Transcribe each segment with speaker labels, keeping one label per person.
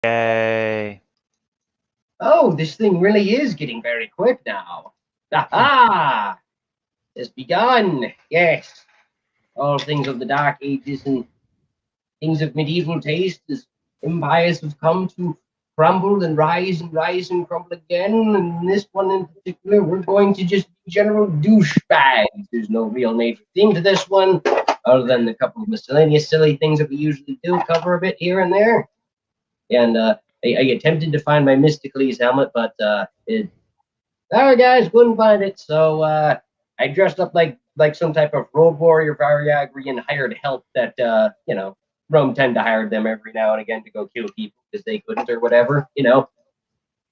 Speaker 1: Yay.
Speaker 2: Oh, this thing really is getting very quick now. Aha! It's begun. Yes. All things of the Dark Ages and things of medieval taste as empires have come to crumble and rise and crumble again. And this one in particular, we're going to just be general douchebags. There's no real major theme to this one, other than the couple of miscellaneous silly things that we usually do cover a bit here and there. And I attempted to find my Mysticles helmet, but our guys couldn't find it. So I dressed up like some type of road warrior Variagri and hired help that Rome tend to hire them every now and again to go kill people because they couldn't or whatever,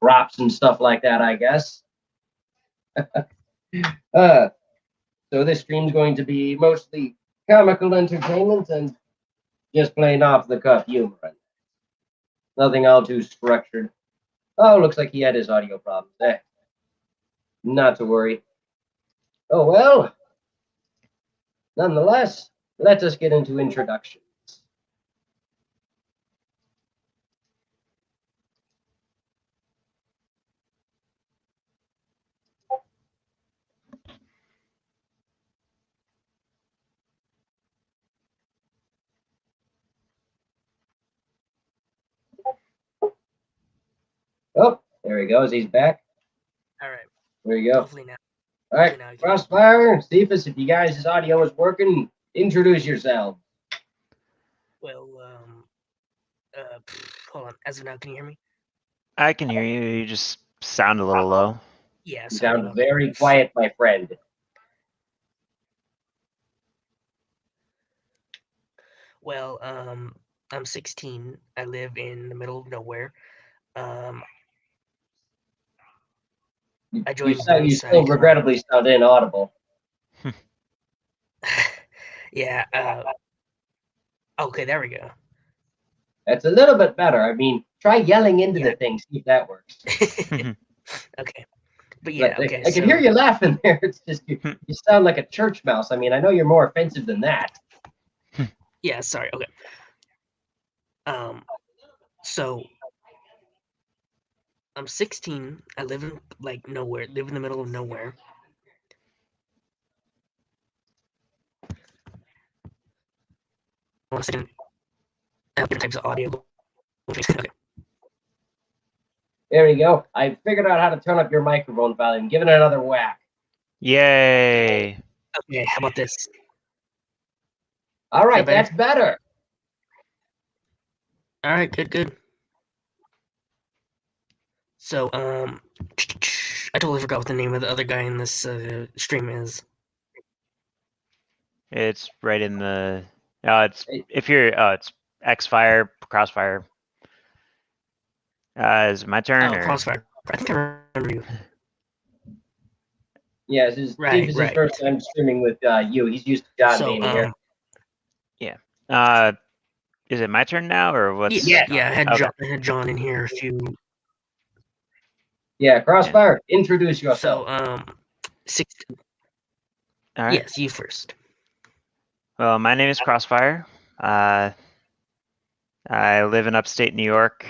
Speaker 2: props and stuff like that, I guess. So this stream's going to be mostly comical entertainment and just plain off the cuff humor. Nothing all too structured. Oh, looks like he had his audio problems. Not to worry. Oh well. Nonetheless, let us get into introductions. Oh, there he goes. He's back.
Speaker 3: All right.
Speaker 2: There you go.
Speaker 3: Hopefully now.
Speaker 2: All right, Crossfire, Sefus, if you guys' audio is working, introduce yourself.
Speaker 3: Well, hold on. As of now, can you hear me?
Speaker 1: I can hear you. You just sound a little low.
Speaker 3: Yeah,
Speaker 2: you sound very quiet, my friend.
Speaker 3: Well, I'm 16. I live in the middle of nowhere. I joined
Speaker 2: you still regrettably sound inaudible.
Speaker 3: Yeah. Okay, there we go.
Speaker 2: That's a little bit better. I mean, try yelling into the thing, see if that works.
Speaker 3: Okay. But yeah, okay.
Speaker 2: I can hear you laughing there. It's just you sound like a church mouse. I mean, I know you're more offensive than that.
Speaker 3: Yeah, sorry. Okay. So I'm 16. I live in nowhere. Live in the middle of nowhere. One second. Different types of audio. Okay.
Speaker 2: There you go. I figured out how to turn up your microphone volume. Give it another whack.
Speaker 1: Yay.
Speaker 3: Okay, how about this?
Speaker 2: All right, that's better.
Speaker 3: All right, good. So, I totally forgot what the name of the other guy in this stream is.
Speaker 1: It's right in the. It's X-Fire, Crossfire. Is it my turn?
Speaker 3: Oh, Crossfire. I think I remember you.
Speaker 2: Yeah, this is his first time streaming with you. He's used to John being here.
Speaker 1: Yeah. Is it my turn now, or what's?
Speaker 3: Yeah. I had John in here a few.
Speaker 2: Yeah, Crossfire. Introduce yourself.
Speaker 3: So, 16.
Speaker 1: All right.
Speaker 3: Yes, you first.
Speaker 1: Well, my name is Crossfire. I live in upstate New York.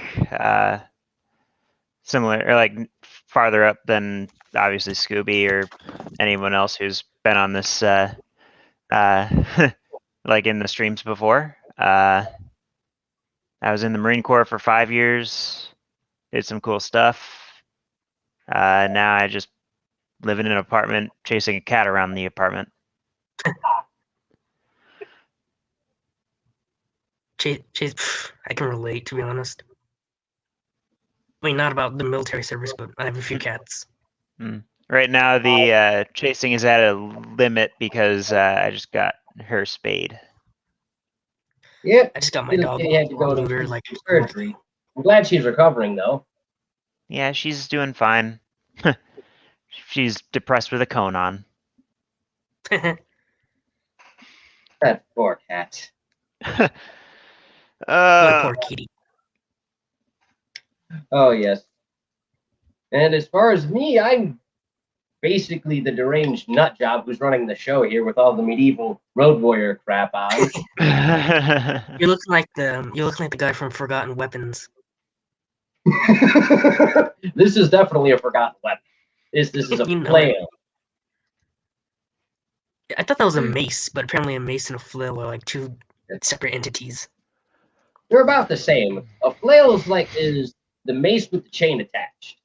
Speaker 1: Similar, or like farther up than obviously Scooby or anyone else who's been on this, like in the streams before. I was in the Marine Corps for 5 years. Did some cool stuff. Now I just live in an apartment, chasing a cat around the apartment.
Speaker 3: Chase, I can relate, to be honest. I mean, not about the military service, but I have a few cats.
Speaker 1: Right now, the chasing is at a limit because I just got her spayed.
Speaker 2: Yeah,
Speaker 3: I just got my dog.
Speaker 2: Had to go to surgery. I'm glad she's recovering, though.
Speaker 1: Yeah, she's doing fine. She's depressed with a cone on.
Speaker 2: That poor cat.
Speaker 3: Poor kitty.
Speaker 2: Oh, yes. And as far as me, I'm basically the deranged nut job who's running the show here with all the medieval road warrior crap on.
Speaker 3: You look like the guy from Forgotten Weapons.
Speaker 2: This is definitely a forgotten weapon. This is a
Speaker 3: You know
Speaker 2: flail.
Speaker 3: I thought that was a mace, but apparently a mace and a flail are like two separate entities.
Speaker 2: They're about the same. A flail is the mace with the chain attached.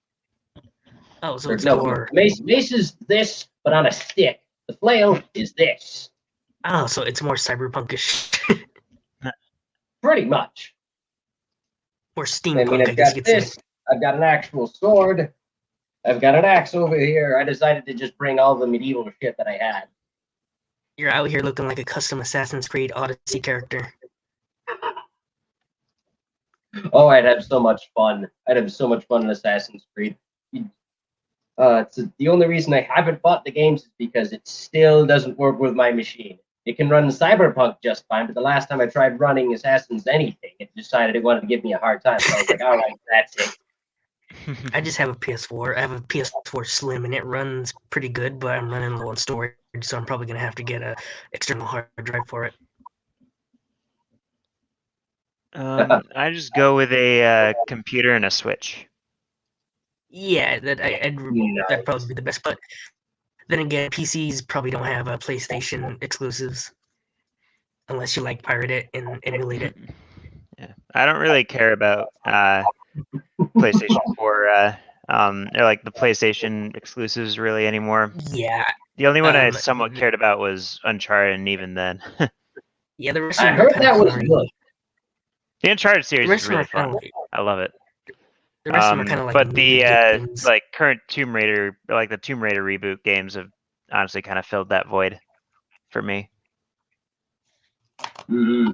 Speaker 3: Oh, so
Speaker 2: Or,
Speaker 3: it's
Speaker 2: no,
Speaker 3: more.
Speaker 2: mace is this, but on a stick. The flail is this.
Speaker 3: Oh, so it's more cyberpunkish.
Speaker 2: Pretty much.
Speaker 3: Or
Speaker 2: I
Speaker 3: steampunk,
Speaker 2: mean,
Speaker 3: I
Speaker 2: I've
Speaker 3: guess
Speaker 2: got
Speaker 3: you could say.
Speaker 2: this. I've got an actual sword. I've got an axe over here. I decided to just bring all the medieval shit that I had.
Speaker 3: You're out here looking like a custom Assassin's Creed Odyssey character.
Speaker 2: Oh, I'd have so much fun. I'd have so much fun in Assassin's Creed. The only reason I haven't bought the games is because it still doesn't work with my machine. It can run Cyberpunk just fine, but the last time I tried running Assassin's anything, it decided it wanted to give me a hard time. So I was like, all right, that's it.
Speaker 3: I just have a PS4. I have a PS4 Slim, and it runs pretty good, but I'm running low on storage, so I'm probably going to have to get an external hard drive for it.
Speaker 1: I just go with a computer and a Switch.
Speaker 3: Yeah, that'd
Speaker 2: Nice.
Speaker 3: probably be the best. But then again, PCs probably don't have PlayStation exclusives unless you like pirate it and emulate it.
Speaker 1: Yeah, I don't really care about PlayStation 4 or like the PlayStation exclusives really anymore.
Speaker 3: Yeah,
Speaker 1: The only one I somewhat cared about was Uncharted, and even then.
Speaker 3: yeah. The rest
Speaker 2: I
Speaker 3: of them are
Speaker 2: heard
Speaker 3: kinda
Speaker 2: that was
Speaker 3: corny.
Speaker 2: good.
Speaker 1: The Uncharted series
Speaker 3: The
Speaker 1: is
Speaker 3: rest of them
Speaker 1: really
Speaker 3: are kinda
Speaker 1: fun.
Speaker 3: like,
Speaker 1: I love it.
Speaker 3: the rest of them are kind of like
Speaker 1: But the
Speaker 3: games.
Speaker 1: like current Tomb Raider, like the Tomb Raider reboot games, have honestly kind of filled that void for me.
Speaker 2: Mm-hmm.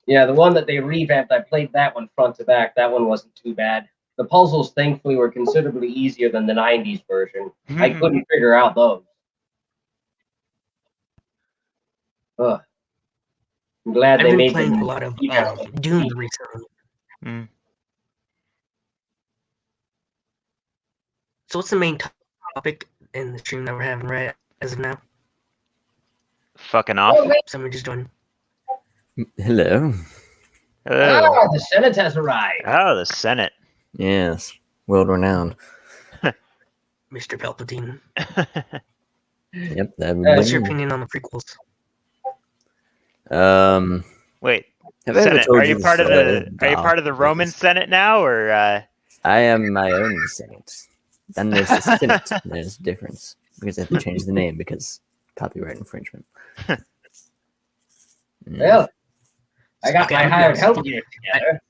Speaker 2: Yeah, the one that they revamped, I played that one front to back. That one wasn't too bad. The puzzles, thankfully, were considerably easier than the 90s version. I couldn't figure out those. Ugh. I'm glad
Speaker 3: I've
Speaker 2: they
Speaker 3: been
Speaker 2: made
Speaker 3: playing
Speaker 2: them.
Speaker 3: a lot of Doom recently.
Speaker 1: Mm.
Speaker 3: So what's the main topic in the stream that we're having right as of now?
Speaker 1: Fucking off.
Speaker 2: Oh,
Speaker 3: Someone just joined.
Speaker 4: Hello.
Speaker 1: Hello.
Speaker 2: the Senate has arrived.
Speaker 1: Oh, the Senate.
Speaker 4: Yes, world renowned.
Speaker 3: Mr. Palpatine.
Speaker 4: Yep, that would
Speaker 3: What's
Speaker 4: be
Speaker 3: your
Speaker 4: me.
Speaker 3: opinion on the prequels?
Speaker 4: Have
Speaker 1: Wait,
Speaker 4: I ever
Speaker 1: Senate,
Speaker 4: told
Speaker 1: are
Speaker 4: you
Speaker 1: you
Speaker 4: the
Speaker 1: part of
Speaker 4: story?
Speaker 1: the are you part of the Roman Senate now, or
Speaker 4: I am my own Senate. Then there's the Senate. There's a difference because I have to change the name because copyright infringement.
Speaker 2: Well, I got
Speaker 3: Okay,
Speaker 2: my
Speaker 3: I'm gonna be
Speaker 2: hired
Speaker 3: honest
Speaker 2: help
Speaker 3: with you.
Speaker 2: here together.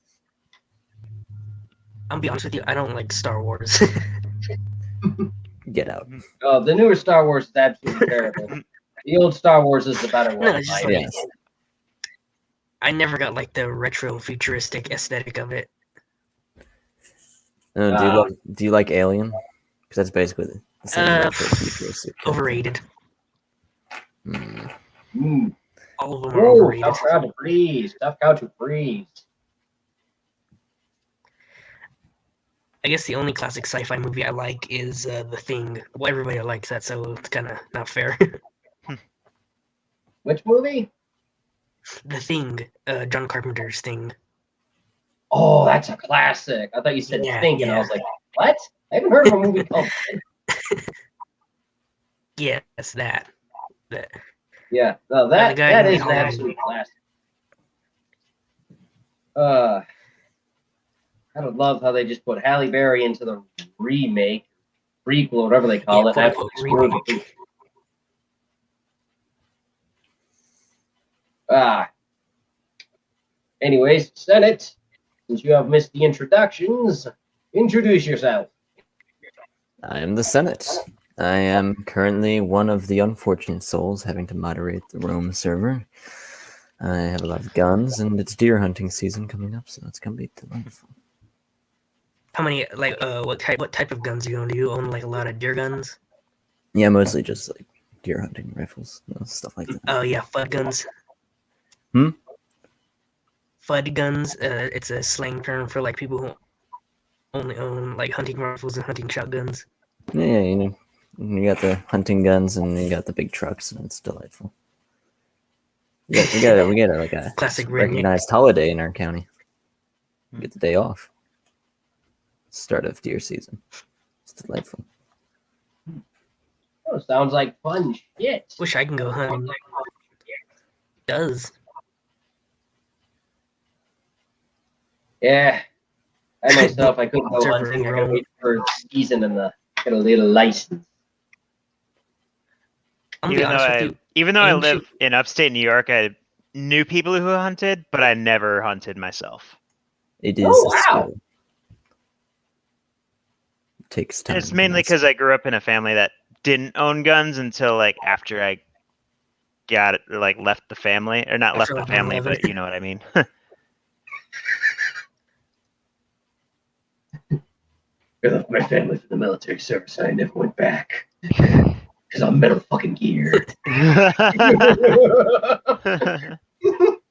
Speaker 3: I'll be honest with you, I don't like Star Wars.
Speaker 4: Get out.
Speaker 2: Oh, the newer Star Wars is absolutely terrible. The old Star Wars is the better one.
Speaker 3: No, it's just like,
Speaker 4: Yes.
Speaker 3: I never got like the retro futuristic aesthetic of it.
Speaker 4: Do you like Alien? Because that's basically the same retro futuristic.
Speaker 3: Overrated.
Speaker 2: Mm.
Speaker 3: All of them are
Speaker 2: Oh,
Speaker 3: overrated.
Speaker 2: tough crowd to freeze. Tough crowd to freeze.
Speaker 3: I guess the only classic sci-fi movie I like is The Thing. Well, everybody likes that, so it's kind of not fair.
Speaker 2: Which movie?
Speaker 3: The Thing, John Carpenter's Thing.
Speaker 2: Oh, that's a classic. I thought you said
Speaker 3: Yeah,
Speaker 2: Think, and I
Speaker 3: yeah.
Speaker 2: was like, what? I haven't heard of a movie called Think.
Speaker 3: Yeah, it's that.
Speaker 2: Yeah, no,
Speaker 3: the
Speaker 2: that
Speaker 3: guy
Speaker 2: that
Speaker 3: who
Speaker 2: is
Speaker 3: made
Speaker 2: an
Speaker 3: all of
Speaker 2: absolute classic. I would love how they just put Halle Berry into the remake, prequel, whatever they call
Speaker 3: Yeah,
Speaker 2: it.
Speaker 3: quote,
Speaker 2: and
Speaker 3: unquote,
Speaker 2: absolutely screwed
Speaker 3: remake.
Speaker 2: it. Ah. Anyways, Senate, since you have missed the introductions, introduce yourself.
Speaker 4: I am the Senate. I am currently one of the unfortunate souls having to moderate the Rome server. I have a lot of guns, and it's deer hunting season coming up, so it's gonna be delightful.
Speaker 3: How many, like, what type of guns do you own? Do you own, like, a lot of deer guns?
Speaker 4: Yeah, mostly just like deer hunting rifles, stuff like that.
Speaker 3: Oh, yeah, FUD guns.
Speaker 4: Hmm?
Speaker 3: FUD guns, it's a slang term for, like, people who only own, like, hunting rifles and hunting shotguns.
Speaker 4: Yeah, you know, you got the hunting guns and you got the big trucks, and it's delightful. We got like a
Speaker 3: Classic redneck.
Speaker 4: recognized holiday in our county. Get the day off. Start of deer season. It's delightful.
Speaker 2: Oh, sounds like fun shit.
Speaker 3: Wish I can go hunting. Does.
Speaker 2: Yeah. I myself, I couldn't go
Speaker 3: Server
Speaker 2: hunting. I
Speaker 3: in
Speaker 2: gotta
Speaker 3: Rome.
Speaker 2: wait for season and get a little license.
Speaker 3: I'm gonna be honest with you.
Speaker 1: Even though I
Speaker 3: ancient-
Speaker 1: live in upstate New York, I knew people who hunted, but I never hunted myself.
Speaker 4: It is
Speaker 2: Oh,
Speaker 4: a
Speaker 2: wow.
Speaker 4: skill. It takes time.
Speaker 1: It's
Speaker 4: to
Speaker 1: mainly
Speaker 4: master.
Speaker 1: because I grew up in a family that didn't own guns until like after I got it, like left the family, or not left
Speaker 3: After,
Speaker 1: the
Speaker 3: like,
Speaker 1: family,
Speaker 3: 9/11.
Speaker 1: but you know what I mean.
Speaker 2: I left my family for the military service and I never went back. Because I'm Metal fucking Gear.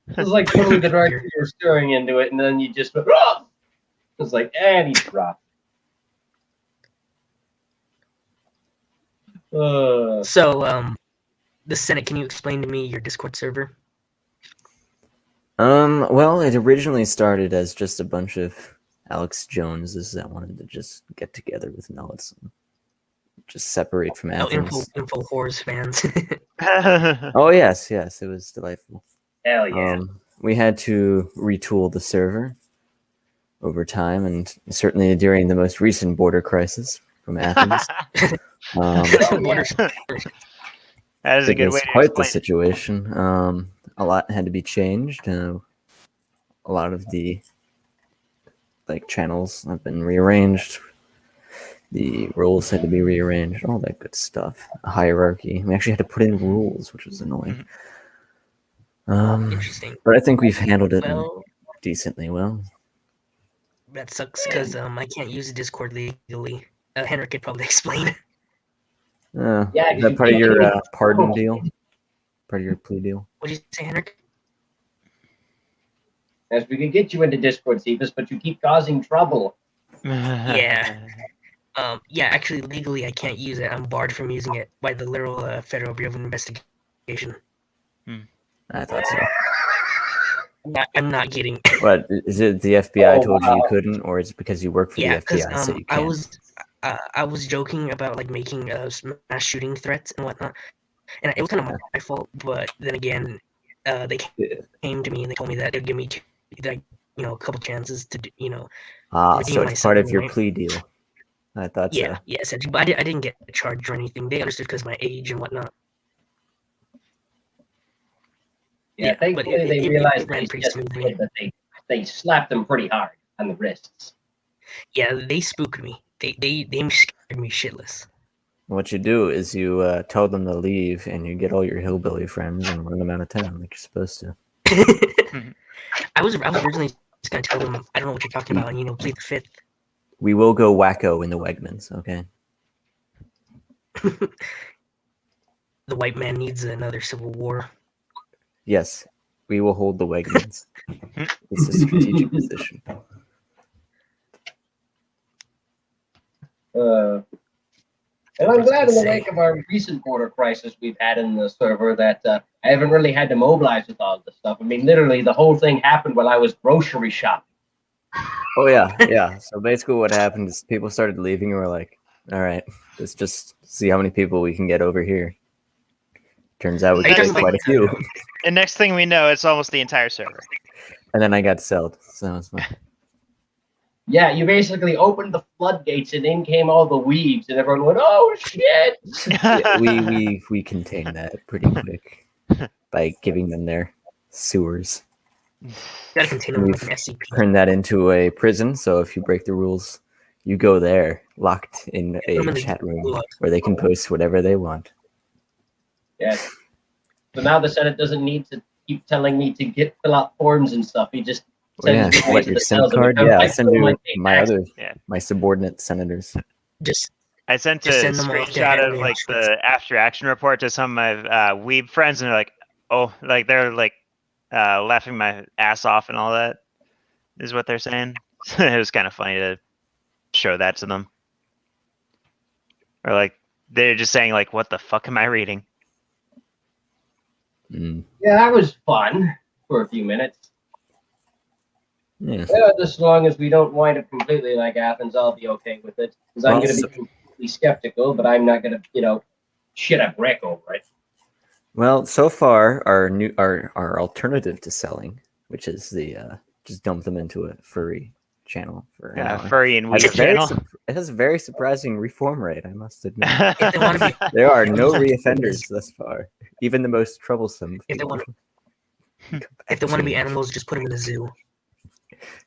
Speaker 2: It's like totally the direction you were staring into it, and then you just went, "Ah!" It's like, and he dropped.
Speaker 3: So, the Senate, can you explain to me your Discord server?
Speaker 4: Well, it originally started as just a bunch of Alex Joneses that wanted to just get together with Nellis and just separate from
Speaker 3: Oh,
Speaker 4: Athens.
Speaker 3: Info Horrors fans.
Speaker 4: Oh yes, yes, it was delightful.
Speaker 2: Hell yeah.
Speaker 4: We had to retool the server over time, and certainly during the most recent border crisis from Athens.
Speaker 3: Borders.
Speaker 1: That is a
Speaker 4: It
Speaker 1: good
Speaker 4: was
Speaker 1: way to
Speaker 4: quite the
Speaker 1: explain it.
Speaker 4: situation. A lot had to be changed. A lot of the channels have been rearranged. The roles had to be rearranged. All that good stuff. A hierarchy. We actually had to put in rules, which was annoying.
Speaker 3: Interesting.
Speaker 4: But I think we've handled it
Speaker 3: Well,
Speaker 4: decently well.
Speaker 3: that sucks because I can't use Discord legally. Henrik could probably explain.
Speaker 2: Yeah,
Speaker 4: Is that
Speaker 2: you
Speaker 4: part of
Speaker 2: can't
Speaker 4: your
Speaker 2: do it.
Speaker 4: pardon deal? Part of your plea deal?
Speaker 3: What did you say, Henrik?
Speaker 2: Yes, we could get you into Discord, Sefus, but you keep causing trouble.
Speaker 3: Yeah. Yeah, actually, legally, I can't use it. I'm barred from using it by the literal Federal Bureau of Investigation.
Speaker 4: I thought so.
Speaker 3: I'm not getting.
Speaker 4: But is it the FBI
Speaker 2: Oh,
Speaker 4: told you
Speaker 2: wow.
Speaker 4: you couldn't, or is it because you work for
Speaker 3: Yeah,
Speaker 4: the
Speaker 3: because
Speaker 4: FBI so you
Speaker 3: I
Speaker 4: can't?
Speaker 3: was joking about like making mass shooting threats and whatnot, and it was kind of my fault. But then again, they came to me and they told me that they'd give me a couple chances to
Speaker 4: Ah,
Speaker 3: redeem
Speaker 4: so it's
Speaker 3: myself
Speaker 4: part of your
Speaker 3: anyway.
Speaker 4: plea deal. I thought
Speaker 3: Yeah,
Speaker 4: so.
Speaker 3: yeah, essentially. But I didn't get charged or anything. They understood because of my age and whatnot.
Speaker 2: Yeah,
Speaker 3: but
Speaker 2: thankfully they realized
Speaker 3: it ran
Speaker 2: they
Speaker 3: pretty
Speaker 2: just
Speaker 3: smoothly.
Speaker 2: did, but they slapped them pretty hard on the wrists.
Speaker 3: Yeah, they spooked me. They scared me shitless.
Speaker 4: What you do is you tell them to leave, and you get all your hillbilly friends and run them out of town like you're supposed to.
Speaker 3: I was originally just gonna tell them I don't know what you're talking about, and plead the fifth.
Speaker 4: We will go wacko in the Wegmans, okay?
Speaker 3: The white man needs another civil war.
Speaker 4: Yes, we will hold the Wegmans. It's a strategic position.
Speaker 2: And I'm glad in the wake of our recent border crisis we've had in the server that I haven't really had to mobilize with all this stuff. I mean, literally, the whole thing happened while I was grocery shopping.
Speaker 4: Oh yeah, yeah. So basically, what happened is people started leaving, and we're like, "All right, let's just see how many people we can get over here." Turns out we
Speaker 3: Are you
Speaker 4: could
Speaker 3: talking
Speaker 4: get quite a few.
Speaker 1: And next thing we know, it's almost the entire server.
Speaker 4: And then I got sold, so it's fine.
Speaker 2: Yeah, you basically opened the floodgates and in came all the weaves, and everyone went, "Oh shit!"
Speaker 4: Yeah, we contained that pretty quick by giving them their sewers.
Speaker 3: Gotta continue with an SCP.
Speaker 4: Turn that into a prison, so if you break the rules, you go there, locked in a chat room where they can post whatever they want.
Speaker 2: Yes. So now the Senate doesn't need to keep telling me to fill out forms and stuff. He just sends me
Speaker 4: What,
Speaker 2: to
Speaker 4: your
Speaker 2: the
Speaker 4: SIM
Speaker 2: cells and
Speaker 4: card?
Speaker 2: becomes
Speaker 4: Yeah, I
Speaker 2: like,
Speaker 4: send
Speaker 2: "Oh,
Speaker 4: you
Speaker 2: my
Speaker 4: my subordinate senators.
Speaker 3: Just
Speaker 1: I sent a
Speaker 3: Just send them off to
Speaker 1: screenshot of
Speaker 3: Henry
Speaker 1: like
Speaker 3: and
Speaker 1: the after action report to some of my weeb friends, and they're like, "Oh, like they're like laughing my ass off and all that," is what they're saying. It was kind of funny to show that to them, or like they're just saying like, "What the fuck am I reading?"
Speaker 4: Mm.
Speaker 2: Yeah, that was fun for a few minutes.
Speaker 4: Yeah.
Speaker 2: Yeah, just as long as we don't wind up completely like Athens, I'll be okay with it. Because I'm
Speaker 4: Well,
Speaker 2: going to be completely skeptical, but I'm not going to, shit a brick over it.
Speaker 4: Well, so far our alternative to selling, which is the just dump them into a furry channel for an hour.
Speaker 1: Furry and
Speaker 4: has
Speaker 1: weed
Speaker 4: a very
Speaker 1: channel.
Speaker 4: it has a very surprising reform rate, I must admit.
Speaker 3: If they want to be,
Speaker 4: There are no
Speaker 3: Yeah.
Speaker 4: reoffenders thus far, even the most troublesome.
Speaker 3: if they
Speaker 4: people.
Speaker 3: want, if they want to be
Speaker 4: Change.
Speaker 3: animals, just put them in a zoo.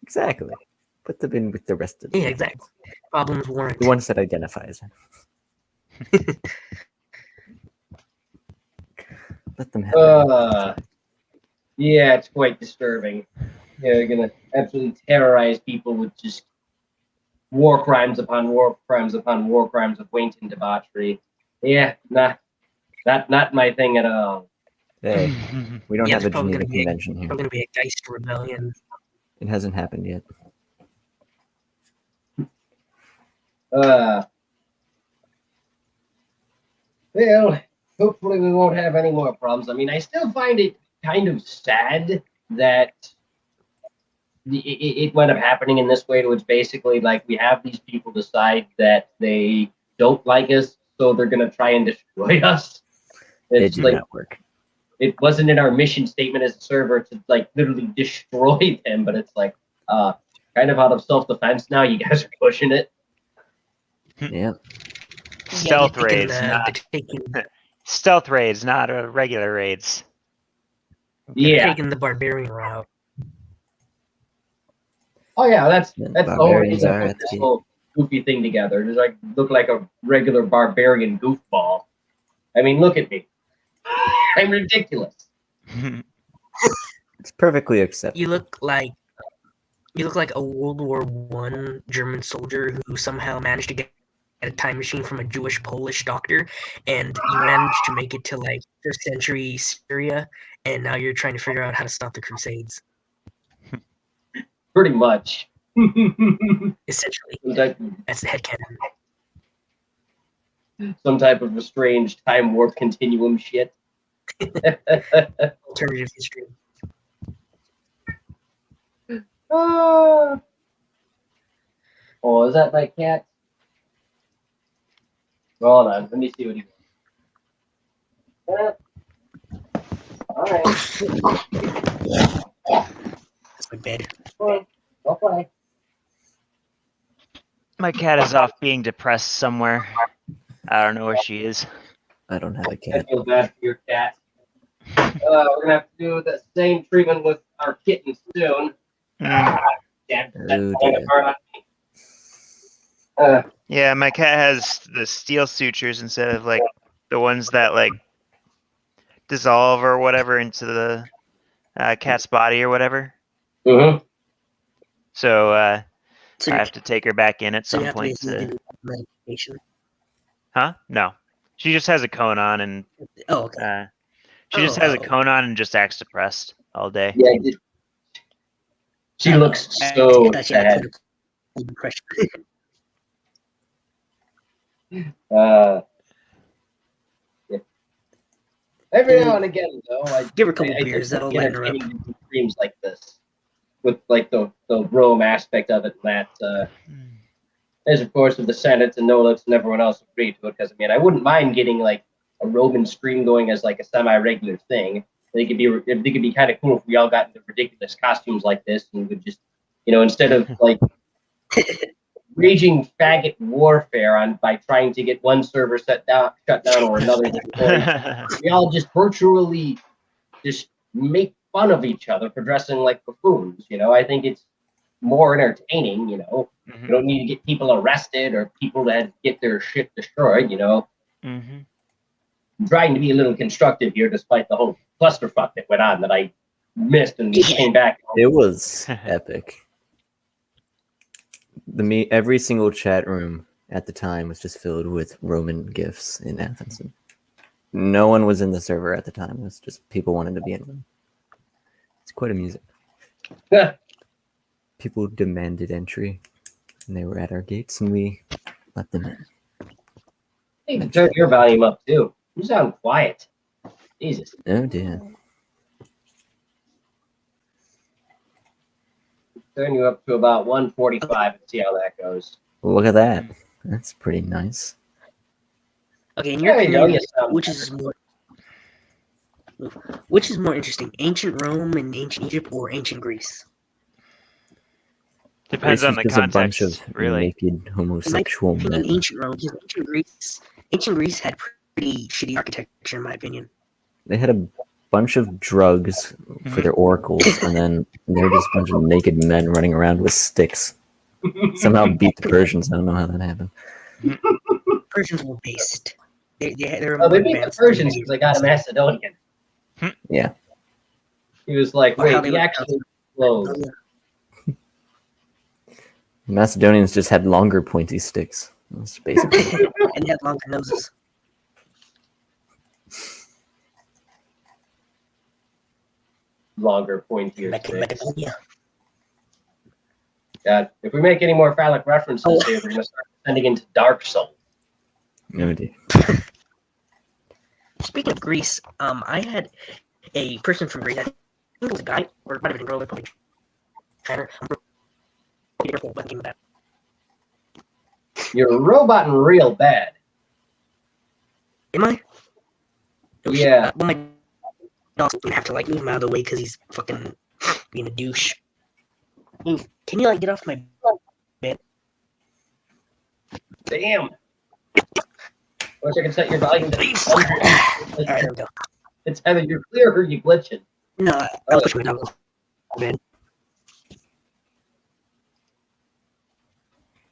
Speaker 4: Exactly. Put them in with the rest of the
Speaker 3: Yeah,
Speaker 4: animals.
Speaker 3: exactly. Problems warrant.
Speaker 4: The ones that identify as animals. Let them have
Speaker 2: Yeah, it's quite disturbing. Yeah, they're going to absolutely terrorize people with just war crimes upon war crimes upon war crimes of wanton debauchery. Yeah, not my thing at all.
Speaker 4: Hey, we don't
Speaker 3: Yeah,
Speaker 4: have a
Speaker 3: there's probably
Speaker 4: Geneva
Speaker 3: gonna be
Speaker 4: Convention here.
Speaker 3: probably gonna be a Geist rebellion.
Speaker 4: It hasn't happened yet.
Speaker 2: Well, hopefully we won't have any more problems. I mean, I still find it kind of sad that it wound up happening in this way, to which basically, like, we have these people decide that they don't like us, so they're going to try and destroy us.
Speaker 4: It
Speaker 2: It's
Speaker 4: did
Speaker 2: like,
Speaker 4: not work.
Speaker 2: it wasn't in our mission statement as a server to, like, literally destroy them, but it's like, kind of out of self-defense now, you guys are pushing it.
Speaker 4: Yeah.
Speaker 1: Stealth
Speaker 3: Yeah,
Speaker 1: raids, stealth raids, not regular raids.
Speaker 2: Yeah.
Speaker 3: taking the barbarian route.
Speaker 2: Oh yeah, that's
Speaker 4: Yeah,
Speaker 2: the whole
Speaker 4: barbarians
Speaker 2: reason I
Speaker 4: are
Speaker 2: put
Speaker 4: at the
Speaker 2: this
Speaker 4: gate.
Speaker 2: whole goofy thing together. Just like look like a regular barbarian goofball. I mean, look at me. I'm ridiculous.
Speaker 4: It's perfectly acceptable.
Speaker 3: You look like a World War I German soldier who somehow managed to get a time machine from a Jewish Polish doctor, and you managed to make it to like first century Syria, and now you're trying to figure out how to stop the Crusades.
Speaker 2: Pretty much.
Speaker 3: Essentially,
Speaker 2: some, type,
Speaker 3: that's the headcanon.
Speaker 2: some type of estranged time warp continuum shit.
Speaker 3: Alternative history.
Speaker 2: Oh, is that my cat? Hold on, let me see what he wants. All right.
Speaker 3: That's my bed.
Speaker 2: Go play.
Speaker 1: My cat is off being depressed somewhere. I don't know where she is.
Speaker 4: I don't have a
Speaker 2: I
Speaker 4: cat.
Speaker 2: feel bad for your cat. We're gonna have to do the same treatment with our kitten soon. Damn,
Speaker 4: Oh, dear.
Speaker 1: Yeah, my cat has the steel sutures instead of like the ones that like dissolve or whatever into the cat's body or whatever.
Speaker 2: Mm-hmm.
Speaker 1: So
Speaker 3: So
Speaker 1: I
Speaker 3: you
Speaker 1: have to take her back in at
Speaker 3: so you
Speaker 1: some
Speaker 3: have to
Speaker 1: point
Speaker 3: basically
Speaker 1: to.
Speaker 3: do medication.
Speaker 1: Huh? No, she just has a cone on and
Speaker 3: Oh, okay.
Speaker 1: she just has a
Speaker 3: Oh.
Speaker 1: cone on and just acts depressed all day.
Speaker 2: Yeah, she looks so
Speaker 3: I thought she had a
Speaker 2: sad.
Speaker 3: clinical depression.
Speaker 2: Yeah. Every now and again, though, I
Speaker 3: Give her a couple
Speaker 2: I
Speaker 3: beers,
Speaker 2: think
Speaker 3: that'll
Speaker 2: the
Speaker 3: lighten her up.
Speaker 2: entertaining to do streams like this, with like the Rome aspect of it, and that as of course with the Senate and Nolux and everyone else agreed to it. Because I mean, I wouldn't mind getting like a Roman stream going as like a semi-regular thing. They could be kind of cool if we all got into ridiculous costumes like this and would just, instead of like raging faggot warfare by trying to get one server shut down or another destroyed. We all just virtually just make fun of each other for dressing like buffoons. I think it's more entertaining. You don't need to get people arrested or people that get their shit destroyed. I'm trying to be a little constructive here, despite the whole clusterfuck that went on that I missed and came back.
Speaker 4: It was epic. Every single chat room at the time was just filled with Roman gifs in Athens. No one was in the server at the time. It was just people wanted to be in them. It's quite amusing. People demanded entry, and they were at our gates, and we let them in.
Speaker 2: Hey, you can turn your volume up too. You sound quiet. Jesus.
Speaker 4: Oh dear.
Speaker 2: Turn you up to about 145 and see how that goes.
Speaker 4: Look at that. That's pretty nice.
Speaker 3: Okay, in your
Speaker 2: There you go.
Speaker 3: opinion,
Speaker 2: You sound
Speaker 3: which is more interesting, ancient Rome and ancient Egypt, or ancient Greece?
Speaker 1: Depends
Speaker 4: Greece
Speaker 1: on
Speaker 4: is
Speaker 1: the
Speaker 4: just a bunch
Speaker 1: context,
Speaker 4: of
Speaker 1: really.
Speaker 4: naked
Speaker 3: In my
Speaker 4: homosexual
Speaker 3: opinion,
Speaker 4: men.
Speaker 3: ancient Rome, because ancient Greece had pretty shitty architecture, in my opinion.
Speaker 4: They had a bunch of drugs for their oracles, and then they were just a bunch of naked men running around with sticks. Somehow beat the Persians. I don't know how that happened.
Speaker 3: Persians were based. They were
Speaker 2: Oh,
Speaker 3: more
Speaker 2: they beat the
Speaker 3: advanced.
Speaker 2: Persians because they got a Macedonian.
Speaker 4: Yeah.
Speaker 2: He was like,
Speaker 3: Or how
Speaker 2: wait,
Speaker 3: they
Speaker 2: we
Speaker 3: would-
Speaker 2: actually closed.
Speaker 4: Macedonians just had longer pointy sticks. That's basically
Speaker 3: and they had longer noses.
Speaker 2: Longer, pointier sticks.
Speaker 3: Macedonia.
Speaker 2: God, if we make any more phallic references here, we're going to start descending into Dark Souls.
Speaker 4: no idea.
Speaker 3: Speaking of Greece, I had a person from Greece. I think it was a guy, or it might have been a girl. They're probably China. I'm pretty careful when it came to that.
Speaker 2: You're roboting real bad.
Speaker 3: Am I? Oh, shit.
Speaker 2: Yeah.
Speaker 3: Well, my dog's gonna have to like move him out of the way because he's fucking being a douche. Move. Can you like get off my bed?
Speaker 2: Damn. Wish I could set your volume to
Speaker 3: Please.
Speaker 2: 100.
Speaker 3: Alright, there we go.
Speaker 2: It's either you're clear or you're glitching.
Speaker 3: No, I'll push my dog off the bed.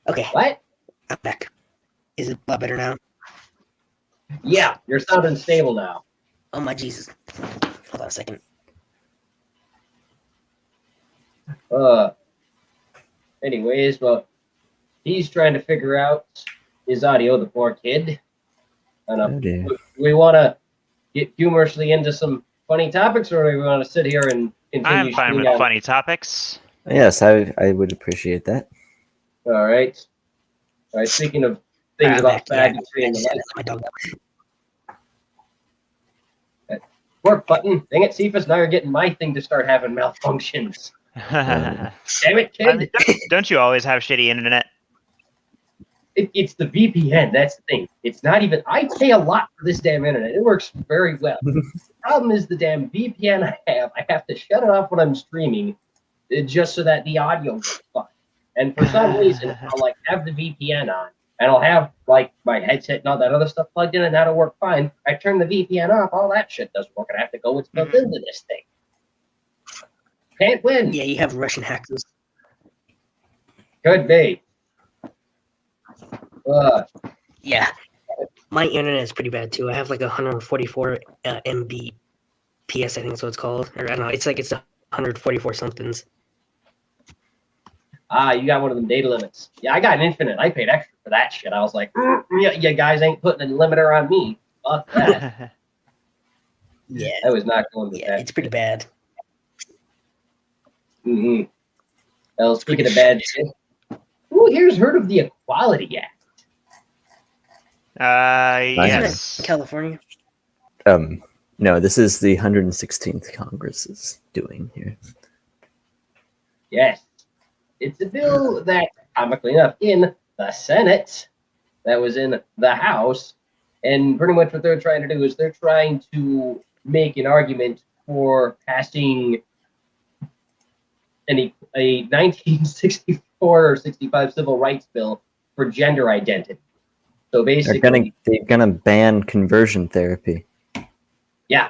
Speaker 3: Okay,
Speaker 2: What?
Speaker 3: I'm back. Is it a lot better now?
Speaker 2: Yeah, you're sounding stable now.
Speaker 3: Oh my Jesus. Hold on a second.
Speaker 2: Anyways, well, he's trying to figure out his audio, the poor kid. And
Speaker 4: Oh dear.
Speaker 2: we want to get humorously into some funny topics, or do we want to sit here and continue?
Speaker 1: I'm fine with
Speaker 2: shooting
Speaker 1: funny topics.
Speaker 4: Yes, I would appreciate that.
Speaker 2: All right. All right. Speaking of things about faggotry and the like,
Speaker 3: my dog.
Speaker 2: work button. Dang it, Sefus, now you're getting my thing to start having malfunctions. Damn it,
Speaker 1: I mean,
Speaker 2: kid.
Speaker 1: don't you always have shitty internet?
Speaker 2: It's the VPN. That's the thing. It's not even. I pay a lot for this damn internet. It works very well. The problem is the damn VPN I have. I have to shut it off when I'm streaming, just so that the audio goes fine. And for some reason, I'll like have the VPN on, and I'll have like my headset and all that other stuff plugged in, and that'll work fine. I turn the VPN off, all that shit doesn't work, and I have to go what's built into this thing. Can't win.
Speaker 3: Yeah, you have Russian hackers.
Speaker 2: Could be.
Speaker 3: Yeah. My internet is pretty bad too. I have like 144 Mbps, I think that's what it's called. Or I don't know. It's 144 somethings.
Speaker 2: You got one of them data limits. Yeah, I got an infinite. I paid extra for that shit. I was like, yeah, you guys ain't putting a limiter on me. Fuck that.
Speaker 3: Yeah.
Speaker 2: I was not going with
Speaker 3: Yeah,
Speaker 2: that.
Speaker 3: it's pretty bad.
Speaker 2: Mm-hmm. Well, speaking of bad shit, who here's heard of the Equality Act?
Speaker 1: Yes.
Speaker 3: California.
Speaker 4: No, this is the 116th Congress is doing here.
Speaker 2: Yes. It's a bill that, comically enough, in the Senate, that was in the House, and pretty much what they're trying to do is they're trying to make an argument for passing a 1964 or 65 civil rights bill for gender identity. So basically,
Speaker 4: They're gonna ban conversion therapy.
Speaker 2: yeah,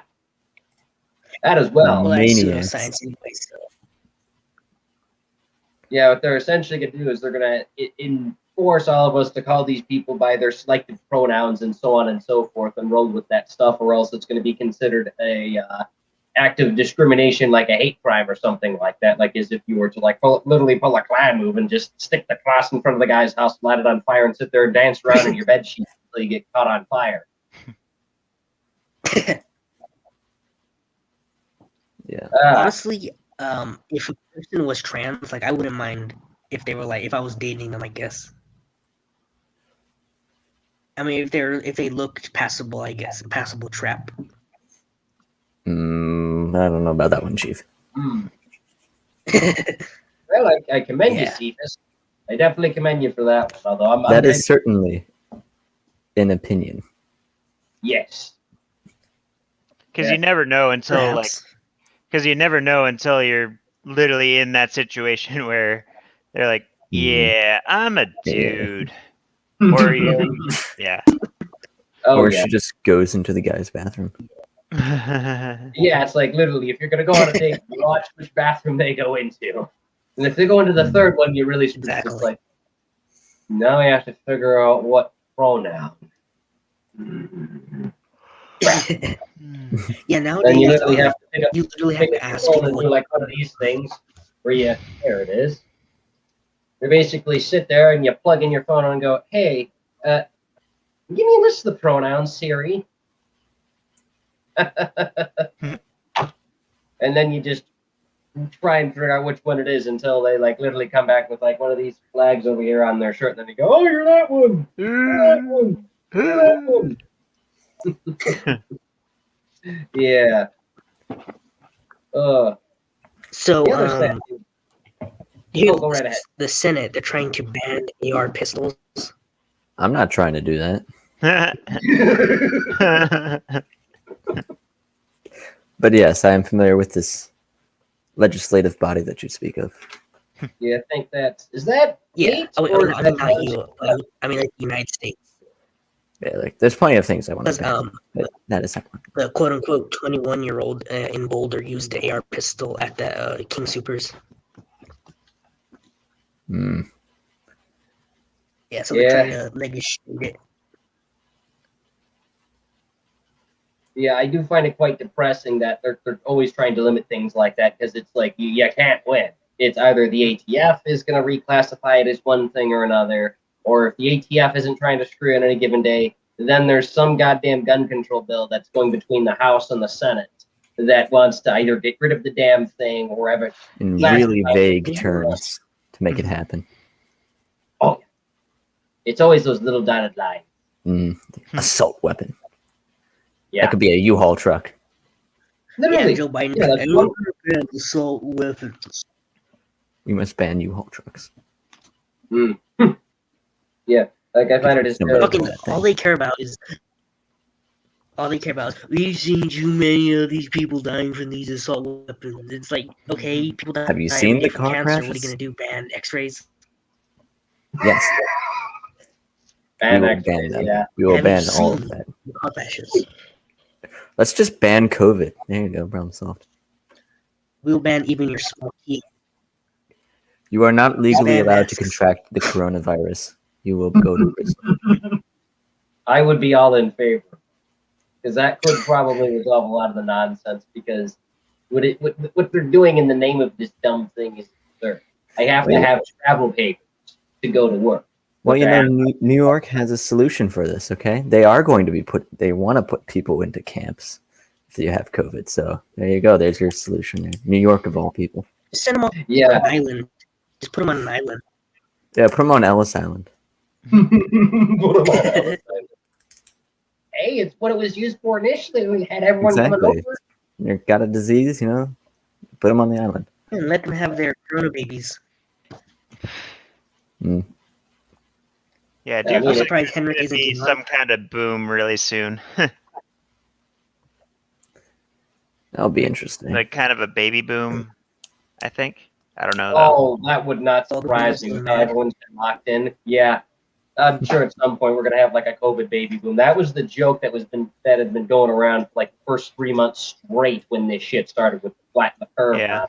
Speaker 2: that as well.
Speaker 3: Well, that's
Speaker 4: Maniacs.
Speaker 3: pseudoscience anyway, so.
Speaker 2: Yeah, what they're essentially going to do is they're going to enforce all of us to call these people by their selected pronouns and so on and so forth, and roll with that stuff, or else it's going to be considered a act of discrimination, like a hate crime or something like that. Like as if you were to literally pull a Klan move and just stick the cross in front of the guy's house, light it on fire, and sit there and dance around in your bed sheet until you get caught on fire.
Speaker 4: Yeah.
Speaker 3: Honestly, if a person was trans, I wouldn't mind if they were if I was dating them, I guess. I mean, if they looked passable, I guess, a passable trap.
Speaker 4: I don't know about that one, Chief.
Speaker 2: Well, I commend you,
Speaker 3: Yeah.
Speaker 2: Sefus. I definitely commend you for that one. Although I'm
Speaker 4: That is certainly an opinion.
Speaker 2: yes.
Speaker 1: Because
Speaker 2: Yeah.
Speaker 1: you never know until
Speaker 3: Perhaps.
Speaker 1: because you never know until you're literally in that situation where they're like, "Yeah, I'm a dude," or yeah.
Speaker 2: Oh
Speaker 4: Or
Speaker 2: yeah.
Speaker 4: she just goes into the guy's bathroom.
Speaker 2: Yeah, it's like literally, if you're gonna go on a date, you watch which bathroom they go into, and if they go into the third one, you really it's just
Speaker 3: Exactly.
Speaker 2: like, now you have to figure out what pronoun.
Speaker 3: Yeah,
Speaker 2: Then
Speaker 3: nowadays
Speaker 2: you literally have to pick up,
Speaker 3: you literally have to
Speaker 2: your
Speaker 3: ask
Speaker 2: phone
Speaker 3: people
Speaker 2: and
Speaker 3: like,
Speaker 2: do like one of these things where you there it is. You basically sit there and you plug in your phone and go, hey, give me a list of the pronouns, Siri. And then you just try and figure out which one it is until they like literally come back with like one of these flags over here on their shirt, and then you go, oh, you're that one. You're that one. You're that one. Yeah.
Speaker 3: so
Speaker 2: The other side.
Speaker 3: here,
Speaker 2: Go right ahead.
Speaker 3: the Senate, they're trying to ban AR pistols.
Speaker 4: I'm not trying to do that. But yes, I am familiar with this legislative body that you speak of.
Speaker 2: Yeah, I think is that
Speaker 3: Yeah,
Speaker 2: eight
Speaker 3: I mean,
Speaker 2: or
Speaker 3: I mean not you. I mean like the United States.
Speaker 4: Yeah, like there's plenty of things I want to
Speaker 3: Because
Speaker 4: ban, but that is not one.
Speaker 3: the quote unquote 21-year-old in Boulder used the AR pistol at the King Supers.
Speaker 4: Hmm.
Speaker 3: Yeah, so they're trying to legislate it.
Speaker 2: Yeah, I do find it quite depressing that they're always trying to limit things like that because it's like you can't win. It's either the ATF is going to reclassify it as one thing or another, or if the ATF isn't trying to screw in any given day, then there's some goddamn gun control bill that's going between the House and the Senate that wants to either get rid of the damn thing or have it
Speaker 4: In
Speaker 2: Yeah.
Speaker 4: really vague
Speaker 3: Yeah.
Speaker 4: terms to make it happen.
Speaker 2: Oh, it's always those little dotted lines.
Speaker 4: Assault weapon.
Speaker 2: Yeah,
Speaker 4: That could be a U-Haul truck.
Speaker 2: literally.
Speaker 3: Yeah, Joe Biden.
Speaker 2: Yeah, that's
Speaker 3: Everyone
Speaker 2: one-
Speaker 3: ban assault weapons.
Speaker 4: We must ban U-Haul trucks.
Speaker 2: Yeah, like I find it
Speaker 4: Somebody
Speaker 2: hysterical.
Speaker 3: Fucking, all they care about is we've seen too many of these people dying from these assault weapons. It's like, okay, people die
Speaker 4: Have you
Speaker 3: every
Speaker 4: seen
Speaker 3: day
Speaker 4: the
Speaker 3: from
Speaker 4: car
Speaker 3: cancer. What are
Speaker 4: crashes?
Speaker 3: you gonna do? Ban X-rays?
Speaker 4: Yes,
Speaker 2: And
Speaker 4: we will
Speaker 2: actually,
Speaker 4: ban them.
Speaker 2: yeah.
Speaker 4: We will
Speaker 3: Have
Speaker 4: ban
Speaker 3: you
Speaker 4: all of
Speaker 3: seen
Speaker 4: that.
Speaker 3: the car crashes?
Speaker 4: Let's just ban COVID. There you go, problem solved.
Speaker 3: We'll ban even your smoky.
Speaker 4: You are not legally
Speaker 3: Ban
Speaker 4: allowed to
Speaker 3: masks.
Speaker 4: contract the coronavirus. You will go to prison.
Speaker 2: I would be all in favor because that could probably resolve a lot of the nonsense. Because what they're doing in the name of this dumb thing is absurd. I have to have travel papers to go to work.
Speaker 4: Well, you
Speaker 2: What
Speaker 4: know,
Speaker 2: the
Speaker 4: New York has a solution for this, okay? They are going to be they want to put people into camps if you have COVID. So there you go. There's your solution there. New York, of all people.
Speaker 3: Just send them on
Speaker 2: Yeah.
Speaker 3: an island. Just put them on an island.
Speaker 4: Yeah, put them on Ellis Island.
Speaker 2: Hey, it's what it was used for initially. We had everyone coming
Speaker 4: Exactly.
Speaker 2: over.
Speaker 4: You got a disease, you know? Put them on the island.
Speaker 3: And let them have their corona babies.
Speaker 4: Mm.
Speaker 1: Yeah,
Speaker 2: I
Speaker 1: dude,
Speaker 2: mean,
Speaker 3: I'm
Speaker 2: it's
Speaker 3: surprised Henry
Speaker 1: gonna
Speaker 3: isn't
Speaker 1: be
Speaker 3: in
Speaker 1: some kind of boom really soon.
Speaker 4: That'll be interesting.
Speaker 1: Like kind of a baby boom, I think. I don't know though.
Speaker 2: Oh, that would not
Speaker 3: All the
Speaker 2: surprise
Speaker 3: boomers
Speaker 2: me.
Speaker 3: going
Speaker 2: How
Speaker 3: mad.
Speaker 2: everyone's been locked in. Yeah, I'm sure at some point we're gonna have like a COVID baby boom. That was the joke that had been going around for like the first 3 months straight when this shit started with the flat the curve.
Speaker 1: Yeah.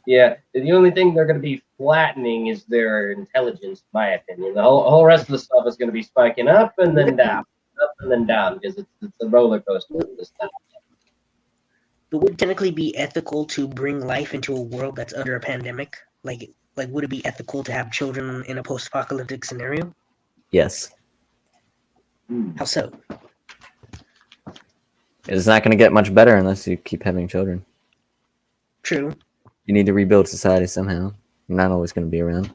Speaker 2: Yeah. The only thing they're gonna be flattening is their intelligence, in my opinion. The whole rest of the stuff is gonna be spiking up and then down, up and then down because it's a roller coaster this time.
Speaker 3: But would it technically be ethical to bring life into a world that's under a pandemic? Like would it be ethical to have children in a post-apocalyptic scenario?
Speaker 4: Yes.
Speaker 3: How so?
Speaker 4: It's not going to get much better unless you keep having children.
Speaker 3: True.
Speaker 4: You need to rebuild society somehow. You're not always going to be around.